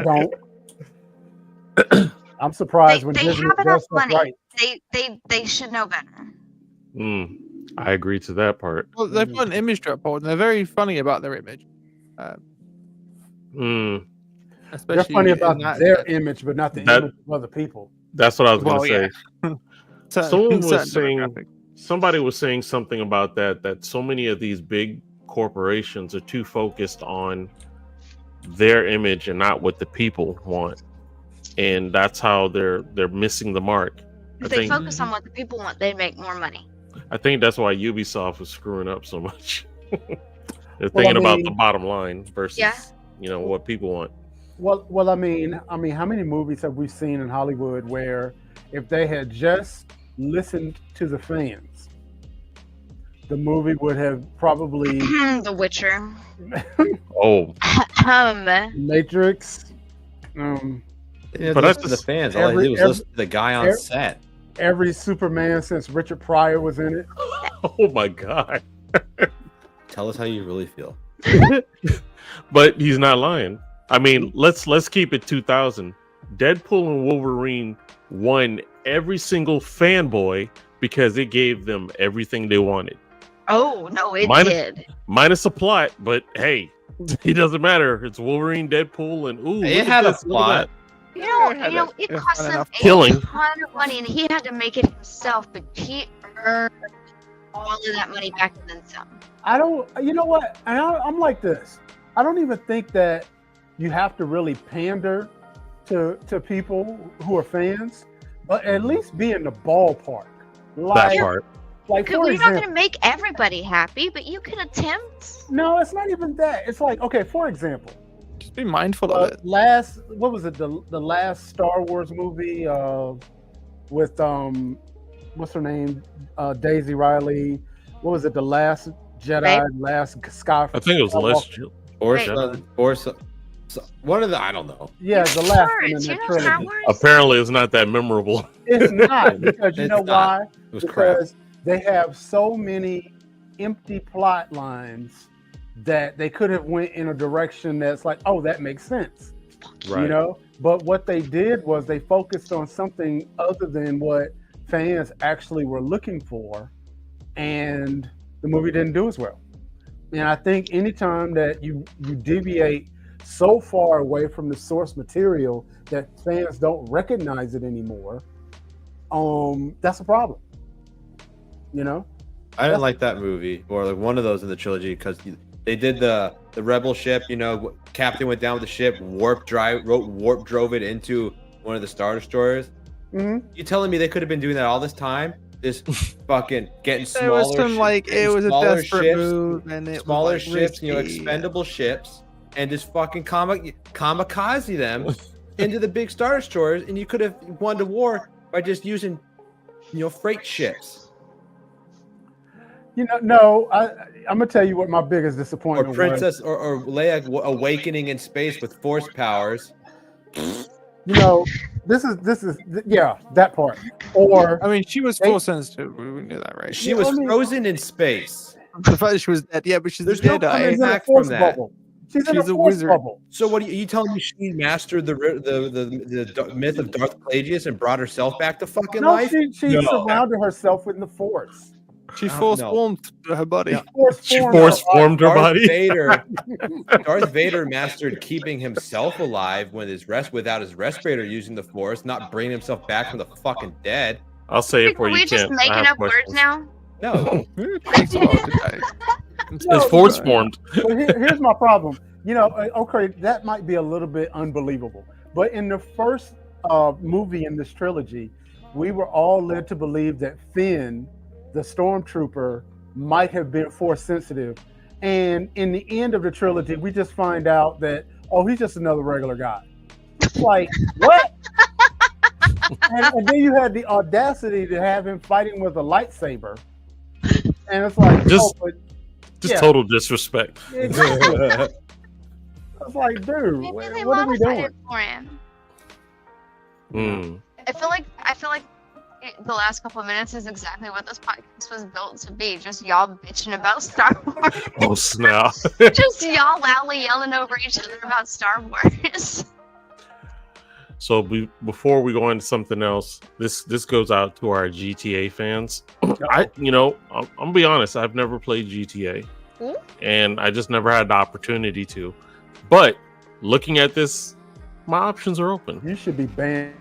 don't. I'm surprised when They Disney have enough does stuff money. right. They should know better. I agree to that part. Well, they've got an image drop board, and they're very funny about their image. Especially They're funny in about that- their image, but not the That- image of other people. That's what I was Well, going to yeah. say. certain- Someone was certain saying- demographic. Somebody was saying something about that so many of these big corporations are too focused on their image and not what the people want, and that's how they're missing the mark. If they focus on what the people want, they'd make more money. I think that's why Ubisoft is screwing up so much. They're Well, thinking I about mean- the bottom line versus Yeah. what people want. Well, I mean, how many movies have we seen in Hollywood where if they had just listened to the fans, the movie would have probably The Witcher. Oh, Matrix. Yeah, But that's that's the just fans. All they did was listen to the guy on set. Every Superman since Richard Pryor was in it. oh my God! Tell us how you really feel. But he's not lying. I mean, let's keep it 2000. Deadpool and Wolverine won every single fanboy because it gave them everything they wanted. Oh no, it Minus- did. Minus a plot, but hey, it doesn't matter. It's Wolverine, Deadpool, and ooh, It look at had a this, look at plot. that. It cost him Killing. a ton of money, and he had to make it himself, but he earned all of that money back and then some. I don't. You know what? I'm like this. I don't even think that you have to really pander to people who are fans, but at least be in the ballpark. That part. Like, Okay, for well, you're not example, going to make everybody happy, but you can attempt. no, it's not even that. It's like, okay, for example, Just be mindful of it. what was it? The last Star Wars movie with what's her name? Daisy Riley. What was it? The Last Jedi, Right. Last Sky. I think it was less. Or one of the, I don't know. Yeah, the Star last one in Wars, that you know Star trilogy. Wars? Apparently, it's not that memorable. It's not because you It's know not. why? It was crap. Because they have so many empty plot lines that they could have went in a direction that's like, oh, that makes sense. Right. You know, but what they did was they focused on something other than what fans actually were looking for, and the movie didn't do as well. And I think anytime that you deviate so far away from the source material that fans don't recognize it anymore, that's a problem. You know? I didn't like that movie or like one of those in the trilogy because they did the rebel ship. You know, captain went down with the ship, warp drove it into one of the Star Destroyers. Mm-hmm. You telling me they could have been doing that all this time? Just fucking getting smaller. It was some like it was a smaller desperate ships, move, and it smaller was, like, ships, risky, expendable ships, and just fucking kamikaze them into the big Star Destroyers, and you could have won the war by just using, freight ships. You know, no, I'm gonna tell you what my biggest Or disappointment Princess or Leia awakening in space with force powers. was. You know, this is yeah, that part. Or I mean, she was full sensitive. We knew that, right? She was frozen in space. The fact that she was dead, yeah, but she's There's no dead. coming she's in a back force from that. bubble. She's in She's a a force wizard. bubble. So what are you telling me? She mastered the myth of Darth Plagueis and brought herself back to fucking No, life? she surrounded herself with the force. She force no. warmth to her body. She force formed her body. Darth Vader mastered keeping himself alive without his respirator using the force, not bringing himself back from the fucking dead. I'll say it for Are you. we just Kent. I making have up words questions. now? No. Takes a while to die. It's force formed. But here's my problem. You know, okay, that might be a little bit unbelievable, but in the first movie in this trilogy, we were all led to believe that Finn, the stormtrooper, might have been force sensitive, and in the end of the trilogy, we just find out that he's just another regular guy. It's like what? and then you had the audacity to have him fighting with a lightsaber, and it's like Just yeah. total disrespect. Exactly. It's like, dude, Maybe they what are we modified doing? it for him. Mm. I feel like the last couple of minutes is exactly what this podcast was built to be. Just y'all bitching about Star Wars. Oh snap! Just y'all loudly yelling over each other about Star Wars. So before we go into something else, this goes out to our GTA fans. I'm gonna be honest. I've never played GTA, and I just never had the opportunity to. But looking at this, my options are open. You should be banned.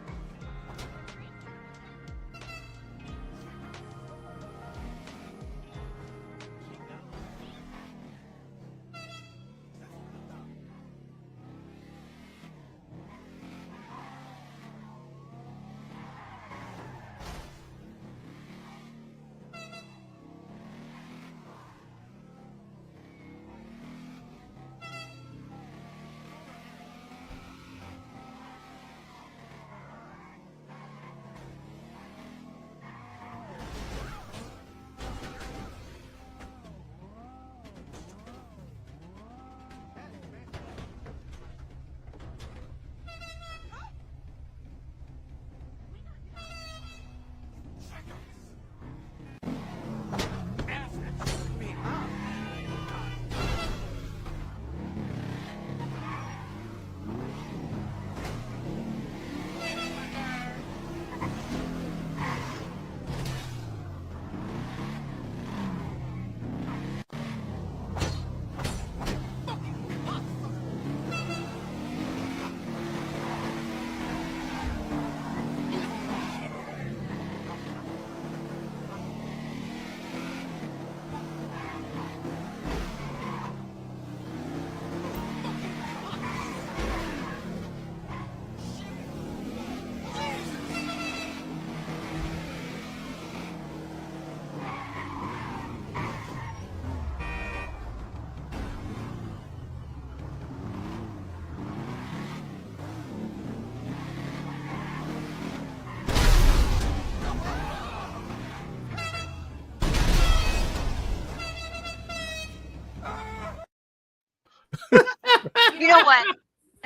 You know what?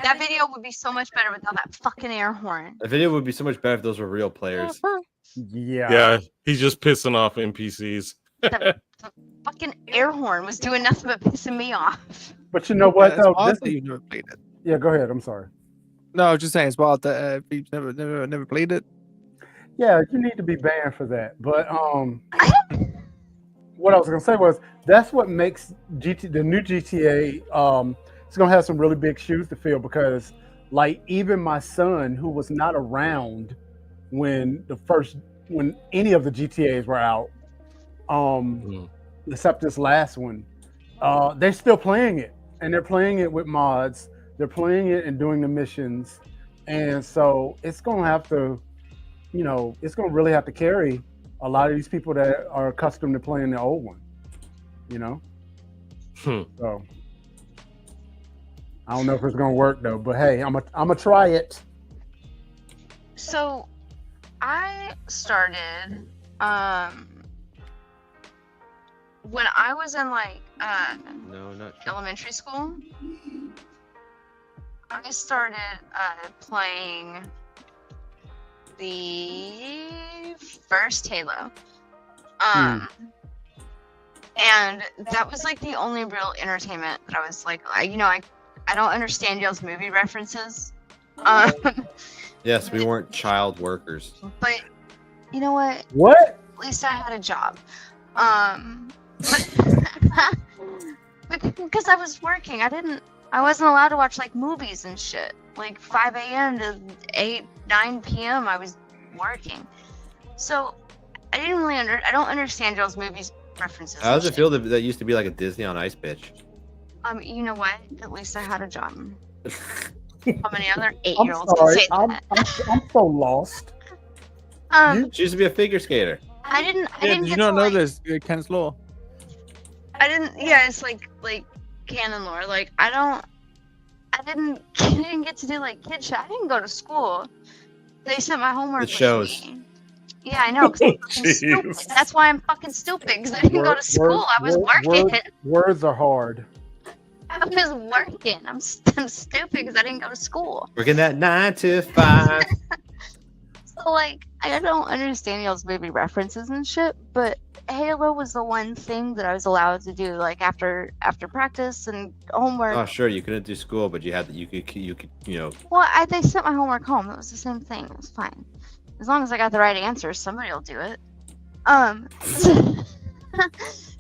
That video would be so much better without that fucking air horn. The video would be so much better if those were real players. Yeah, he's just pissing off NPCs. The fucking air horn was doing nothing but pissing me off. But you know what? It's Though, wild that you've never played it. yeah, go ahead. I'm sorry. No, I was just saying it's wild that you've never played it. Yeah, you need to be banned for that. But what I was gonna say was that's what makes the new GTA. It's gonna have some really big shoes to fill because, like, even my son, who was not around when any of the GTAs were out, except this last one, they're still playing it, and they're playing it with mods. They're playing it and doing the missions, and so it's gonna have to, it's gonna really have to carry a lot of these people that are accustomed to playing the old one, So I don't know if it's gonna work though, but hey, I'm gonna try it. So I started when I was in No, not sure. elementary school. I started playing the first Halo. And that was like the only real entertainment that I was like, I don't understand y'all's movie references. Yes, we weren't child workers. But you know what? What? At least I had a job. Because I was working. I wasn't allowed to watch like movies and shit. Like 5 a.m. to 9 p.m. I was working. So I didn't really I don't understand y'all's movies references. How does it feel that used to be like a Disney on Ice, bitch? You know what? At least I had a job. How many other I'm 8-year-olds can sorry. say that? I'm so lost. She used to be a figure skater. I didn't Did you get not to, know like, this, Ken's Law? I didn't. Yeah, it's like canon lore. Like I didn't get to do like kid shit. I didn't go to school. They sent my homework. It shows. Me. Yeah, I know. 'Cause I'm fucking stupid. Jeez. That's why I'm fucking stupid. Because I didn't go to school. I was working. Words are hard. I was working. I'm stupid because I didn't go to school. Working that 9 to 5. So like, I don't understand y'all's movie references and shit, but Halo was the one thing that I was allowed to do, like after practice and homework. Oh, sure, you couldn't do school, but you could. Well, they sent my homework home. It was the same thing. It was fine. As long as I got the right answers, somebody will do it.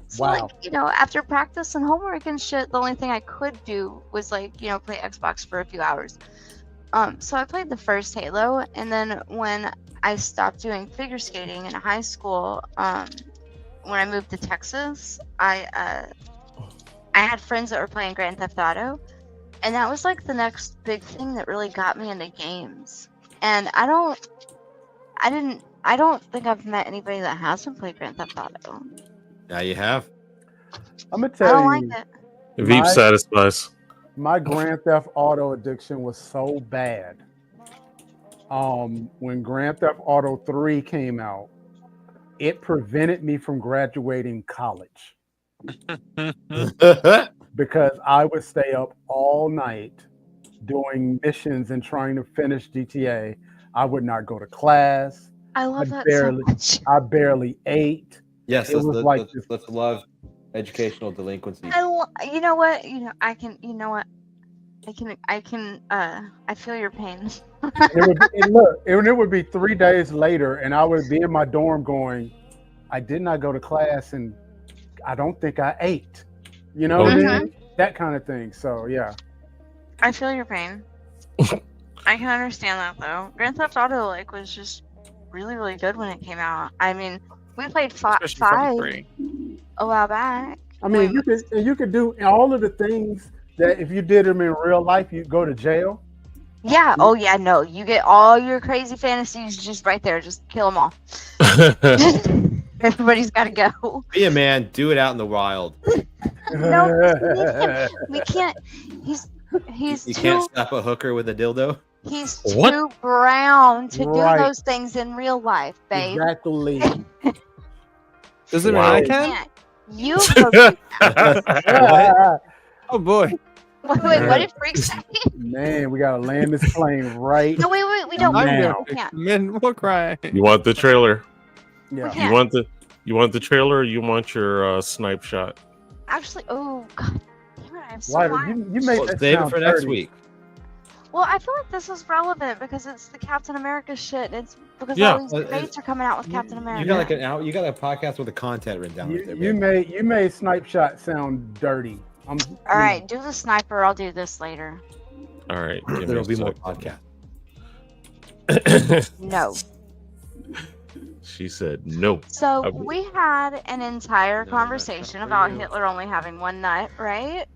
So Wow. like, after practice and homework and shit, the only thing I could do was like, play Xbox for a few hours. So I played the first Halo, and then when I stopped doing figure skating in high school, when I moved to Texas, I had friends that were playing Grand Theft Auto, and that was like the next big thing that really got me into games. And I don't think I've met anybody that hasn't played Grand Theft Auto. Now you have. I'm gonna I tell don't you, like it. Veep satisfies. my Grand Theft Auto addiction was so bad. When Grand Theft Auto 3 came out, it prevented me from graduating college because I would stay up all night doing missions and trying to finish GTA. I would not go to class. I love that barely- so much. I barely ate. Yes, It was like this- let's love educational delinquency. You know what? I feel your pain. It would be 3 days later, and I would be in my dorm going, I did not go to class, and I don't think I ate. You know what I mean? That kind of thing. So yeah. I feel your pain. I can understand that though. Grand Theft Auto was just really, really good when it came out. I mean, we played Especially from 5 3. a while back. I mean, you could do all of the things that if you did them in real life, you'd go to jail. Yeah. Oh yeah. No, you get all your crazy fantasies just right there. Just kill them all. Everybody's got to go. Be a man. Do it out in the wild. No, we can't. He's You too. can't stop a hooker with a dildo. He's What? too brown to Right. do those things in real life, babe. Exactly. Does it mean Wow. I You can? can't. You go do that. Oh boy. Wait, what did Freak say? Man, we gotta land this plane right. No, wait, we don't. I'm Now. gonna fix men will cry. You want the trailer? Yeah. Yeah. You want the trailer, or you want your snipe shot? Actually, oh god, damn it, I have so Why much. you made Well, that save it sound for next dirty. week. Well, I feel like this is relevant because it's the Captain America shit. It's because Yeah. all these debates are coming out with Captain America. You got like an hour. You got a podcast with the content written down. right there, You babe. made Snipe Shot sound dirty. All right, do the sniper. I'll do this later. All right, give me There'll a be more sec. podcast. No. She said no. So I- we had an entire No, conversation not for about you. Hitler only having one nut, right?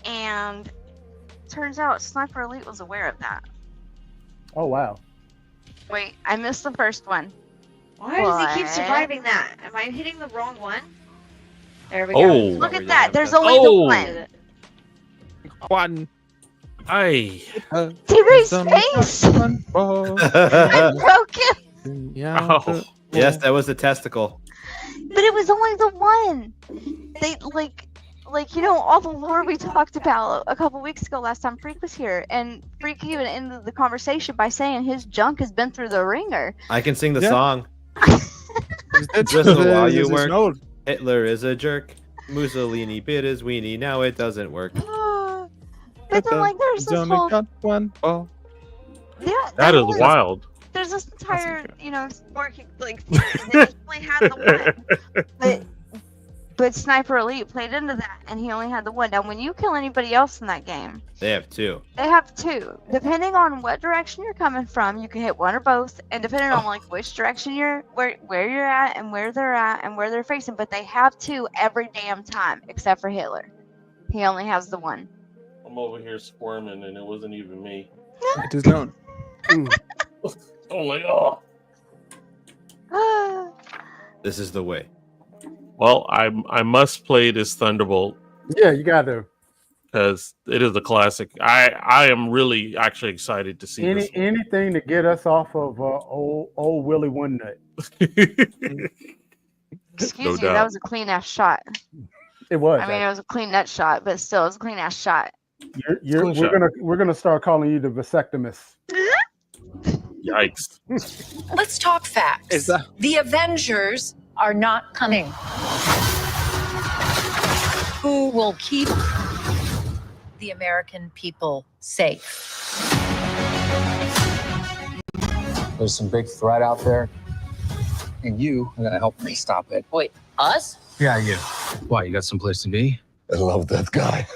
And turns out Sniper Elite was aware of that. Oh wow. Wait, I missed the first one. Why does he keep What? surviving that? Am I hitting the wrong one? There we Oh. go. Look at that. There's only the Oh. one. One. Aye. DRay's face. Oh, I broke him. yeah. Oh. Yes, that was the testicle. But it was only the one. They like you know all the lore we talked about a couple weeks ago last time Freak was here, and Freak even ended the conversation by saying his junk has been through the ringer. I can sing the Yeah. song. It's Just a while you it's weren't- old. Hitler is a jerk. Mussolini bit his weenie. Now it doesn't work. But then like there's He's this only whole got one ball. yeah, That is whole- wild. There's this entire okay. you know working like they only had the one. But Sniper Elite played into that, and he only had the one. Now, when you kill anybody else in that game, They have two. they have two. Depending on what direction you're coming from, you can hit one or both, and depending on like which direction where you're at, and where they're at, and where they're facing. But they have two every damn time, except for Hitler. He only has the one. I'm over here squirming, and it wasn't even me. It is known. Oh my god. This is the way. Well, I must play this Thunderbolt Yeah, you got to. because it is a classic. I am really actually excited to see this. Anything to get us off of old Willie One Nut. Excuse No you, doubt. that was a clean ass shot. It was. I mean, it was a clean nut shot, but still, it was a clean ass shot. we're gonna start calling you the vasectomist. Yikes! Let's talk facts. Is that The Avengers are not coming. Who will keep the American people safe? There's some big threat out there, and you are gonna help me stop it. Wait, us? Yeah, you. Why, you got someplace to be? I love that guy.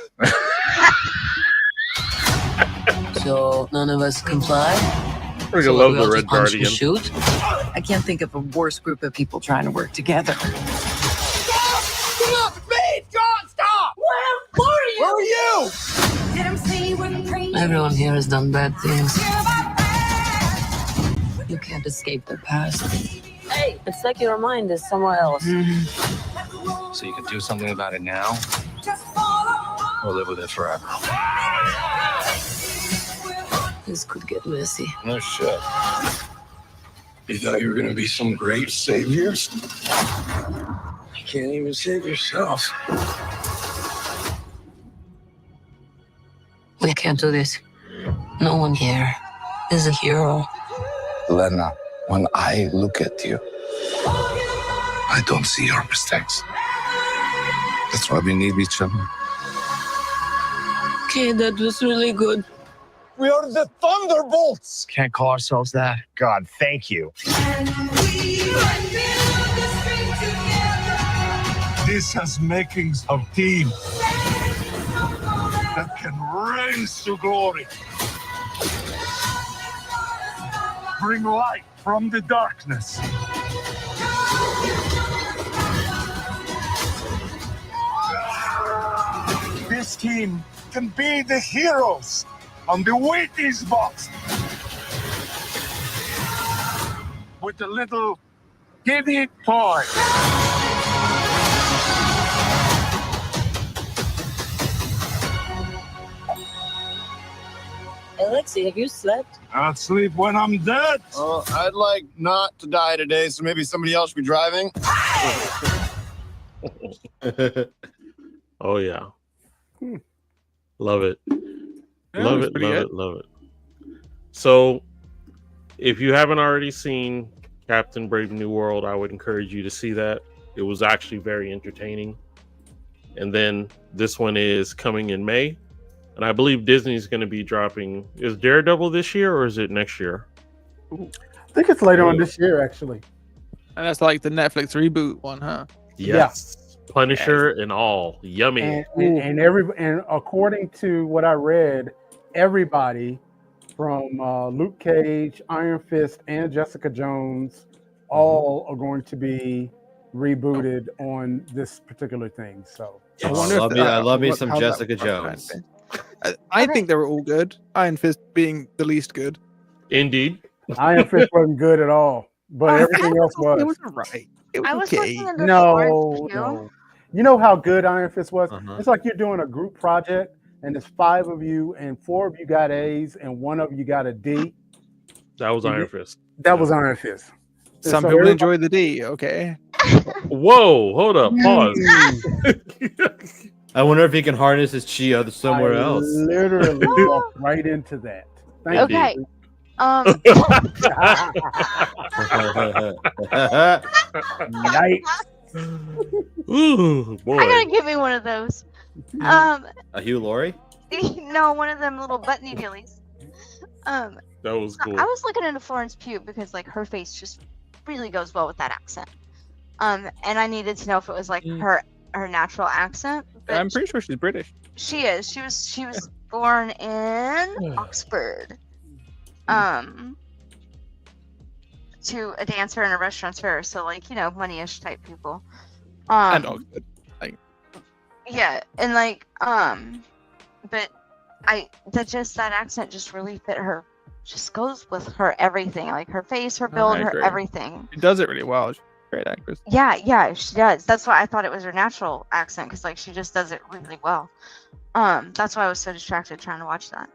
So none of us comply? Freaking So love we the all Red just punch and Guardian. shoot? I can't think of a worse group of people trying to work together. Everyone here has done bad things. You can't escape their past. Hey, it's like your mind is somewhere else. So you can do something about it now, or live with it forever. This could get messy. No shit. You thought you were gonna be some great saviors? You can't even save yourself. We can't do this. No one here is a hero. Lena, when I look at you, I don't see your mistakes. That's why we need each other. Okay, that was really good. We are the Thunderbolts! Can't call ourselves that. God, thank you. This has makings of team that can rise to glory. Bring light from the darkness. This team can be the heroes on the Wheaties box with a little giddy toy. Alexi, have you slept? I'll sleep when I'm dead. I'd like not to die today, so maybe somebody else be driving. Oh yeah. Hmm. Love it. Yeah, Love it's it, pretty love good. it, love it. So if you haven't already seen Captain Brave New World, I would encourage you to see that. It was actually very entertaining. And then this one is coming in May. And I believe Disney's going to be dropping. Is Daredevil this year or is it next year? I think it's later on this year, actually. And that's like the Netflix reboot one, huh? Yes. Punisher and all. Yummy. And according to what I read, everybody from Luke Cage, Iron Fist, and Jessica Jones all are going to be rebooted on this particular thing. So I wonder if I love me some how that Jessica would work, Jones. I think they were all good. Iron Fist being the least good. Indeed. Iron Fist wasn't good at all, but everything else It was. was right. It was I was okay. looking into No, Florence, too. no. You know how good Iron Fist was? Uh-huh. It's like you're doing a group project, and there's 5 of you, and 4 of you got A's, and 1 of you got a D. That was Iron Fist. That was Iron Fist. And Some so people everybody- enjoy the D. Okay. Whoa, hold up. Pause. I wonder if he can harness his chi somewhere I else. Literally walked right into that. Thank Okay. you. Yikes. Ooh, boy. I gotta give me one of those. A Hugh Laurie? No, one of them little buttony dealies. That was cool. I was looking into Florence Pugh because like her face just really goes well with that accent. And I needed to know if it was like her natural accent. But I'm pretty sure she's British. she is. She was born in Oxford. To a dancer and a restaurateur, so like, you know, money-ish type people. And Oxford. Yeah, and like, but that accent just really fit her. Just goes with her everything, like her face, her build, I her agree. everything. She does it really well. She's a great actress. Yeah, she does. That's why I thought it was her natural accent, because like she just does it really well. That's why I was so distracted trying to watch that.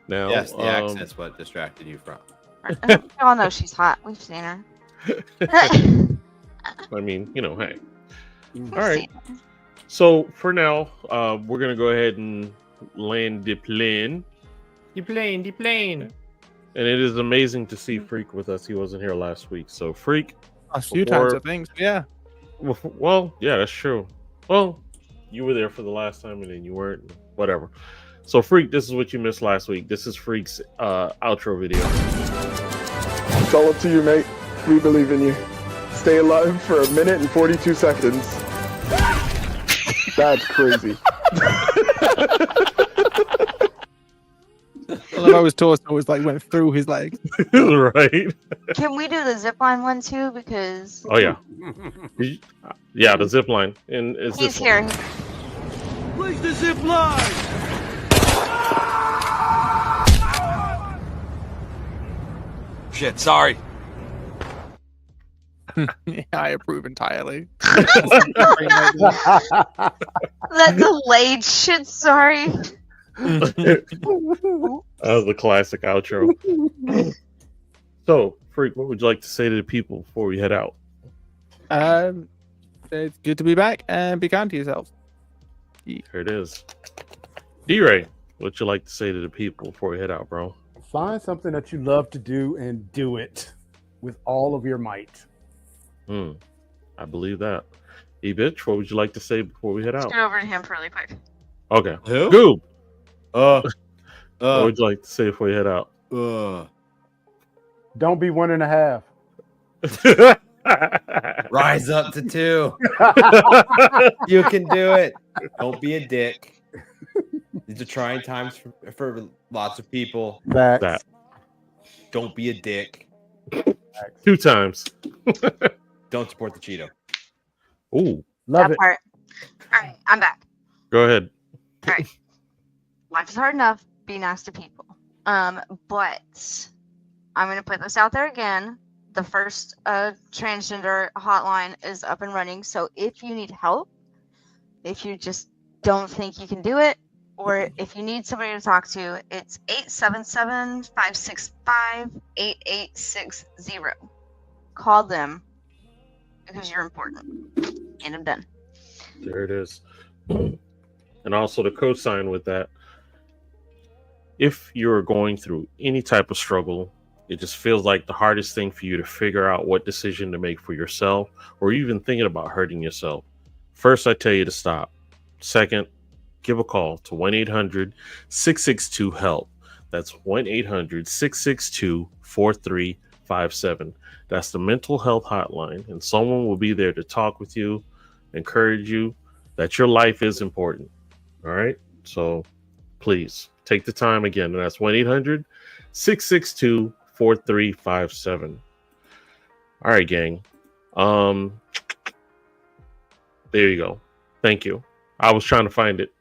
Now, Yes, the accent's what distracted you from. We all know she's hot. We've seen her. I mean, you know, hey. All right. So for now, we're gonna go ahead and land the plane. The plane. And it is amazing to see Freak with us. He wasn't here last week, so Freak. A few times, I think. Yeah. Well, yeah, that's true. Well, you were there for the last time, and then you weren't. Whatever. So, Freak, this is what you missed last week. This is Freak's outro video. It's all up to you, mate. We believe in you. Stay alive for 1 minute and 42 seconds. That's crazy. I love how his torso was like went through his legs. Right? Can we do the zipline one too? Because Oh, yeah. Yeah, the zip line. And it's he's this here. one. Place the zip line! Shit, sorry. Yeah, I approve entirely. That delayed shit. Sorry. That was the classic outro. So, Freak, what would you like to say to the people before we head out? It's good to be back and be kind to yourself. Here it is. DRay, what would you like to say to the people before we head out, bro? Find something that you love to do and do it with all of your might. I believe that. EBTCH, what would you like to say before we head out? Get over to him really quick. Okay. Who? GOOB. What would you like to say before you head out? Don't be 1.5. Rise up to 2. You can do it. Don't be a dick. These are trying times for lots of people. That. Don't be a dick. 2 times. Don't support the Cheeto. Ooh. Love that it. part. All right, I'm back. Go ahead. All right. Life is hard enough. Be nice to people. But I'm gonna put this out there again. The first transgender hotline is up and running. So if you need help, if you just don't think you can do it, or if you need somebody to talk to, it's 877-565-8860. Call them because you're important. And I'm done. There it is. And also to co-sign with that, if you're going through any type of struggle, it just feels like the hardest thing for you to figure out what decision to make for yourself, or even thinking about hurting yourself. First, I tell you to stop. Second, give a call to 1-800-662-HELP. That's 1-800-662-4357. That's the mental health hotline, and someone will be there to talk with you, encourage you that your life is important. All right? So please take the time again, and that's 1-800-662-4357. All right, gang. There you go. Thank you. I was trying to find it.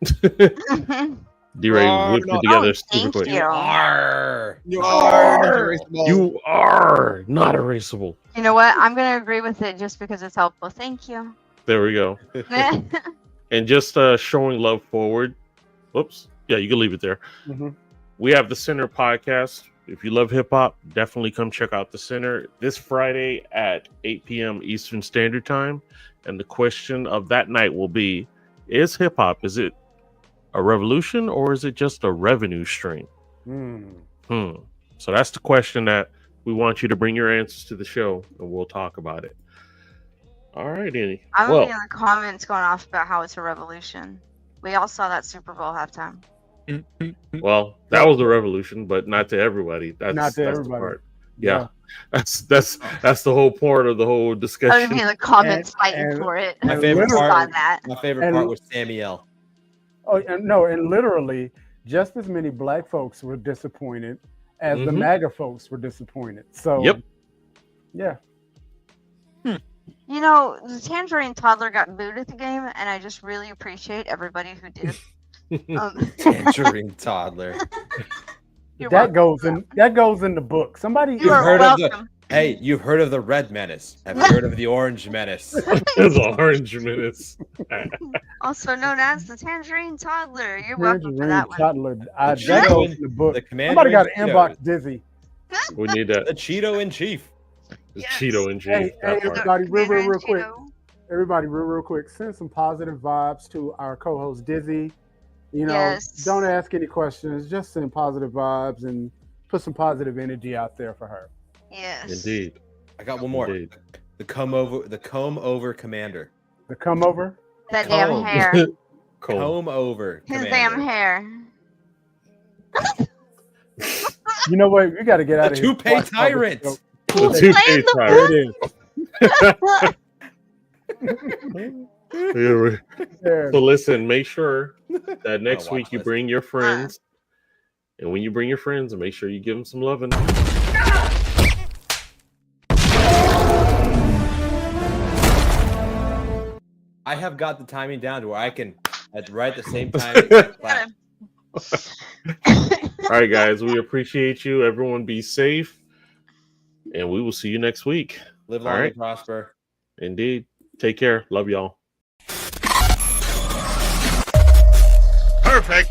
DRay whipped it together super quick. You. You are not erasable. You know what? I'm going to agree with it just because it's helpful. Thank you. There we go. And just showing love forward. Whoops. Yeah, you can leave it there. Mm-hmm. We have the Center podcast. If you love hip hop, definitely come check out the Center this Friday at 8 p.m. Eastern Standard Time. And the question of that night will be, is hip hop, is it a revolution or is it just a revenue stream? So that's the question that we want you to bring your answers to the show, and we'll talk about it. All right, Annie. I'm going to be in the comments going off about how it's a revolution. We all saw that Super Bowl halftime. Well, that was a revolution, but not to everybody. That's Not to that's everybody. The part. Yeah. That's the whole point of the whole I'm discussion. going to be in the comments fighting for it. My favorite Saw part. that. My favorite part was Samuel. Oh, and no, and literally, just as many black folks were disappointed as the MAGA folks were disappointed. So, yeah. You know, the Tangerine Toddler got booed at the game, and I just really appreciate everybody who did. Tangerine Toddler. That goes in the book. Somebody You've heard of the you've heard of the Red Menace. Have you heard of the Orange Menace? The Orange Menace. Also known as the Tangerine Toddler. You're welcome for that one. Toddler. That goes in the book. Commander Somebody got to in inbox Cheetos. Dizzy. We need that. The Cheeto in Chief. The Cheeto in chief. Hey, that part. everybody, real quick. Everybody, real quick. Send some positive vibes to our co-host Dizzy. You know, don't ask any questions. Just send positive vibes and put some positive energy out there for her. Yes. Indeed. I got one more. Indeed. The comb over commander. The come over? That damn hair. Comb over His commander. damn hair. You know what? We got to get out of here. Toupee tyrant. The toupee tyrant. So listen, make sure that next week you bring your friends. And when you bring your friends, make sure you give them some loving. I have got the timing down to where I can right at the same time. All right, guys, we appreciate you. Everyone be safe. And we will see you next week. Live long and prosper. Indeed. Take care. Love y'all. Perfect.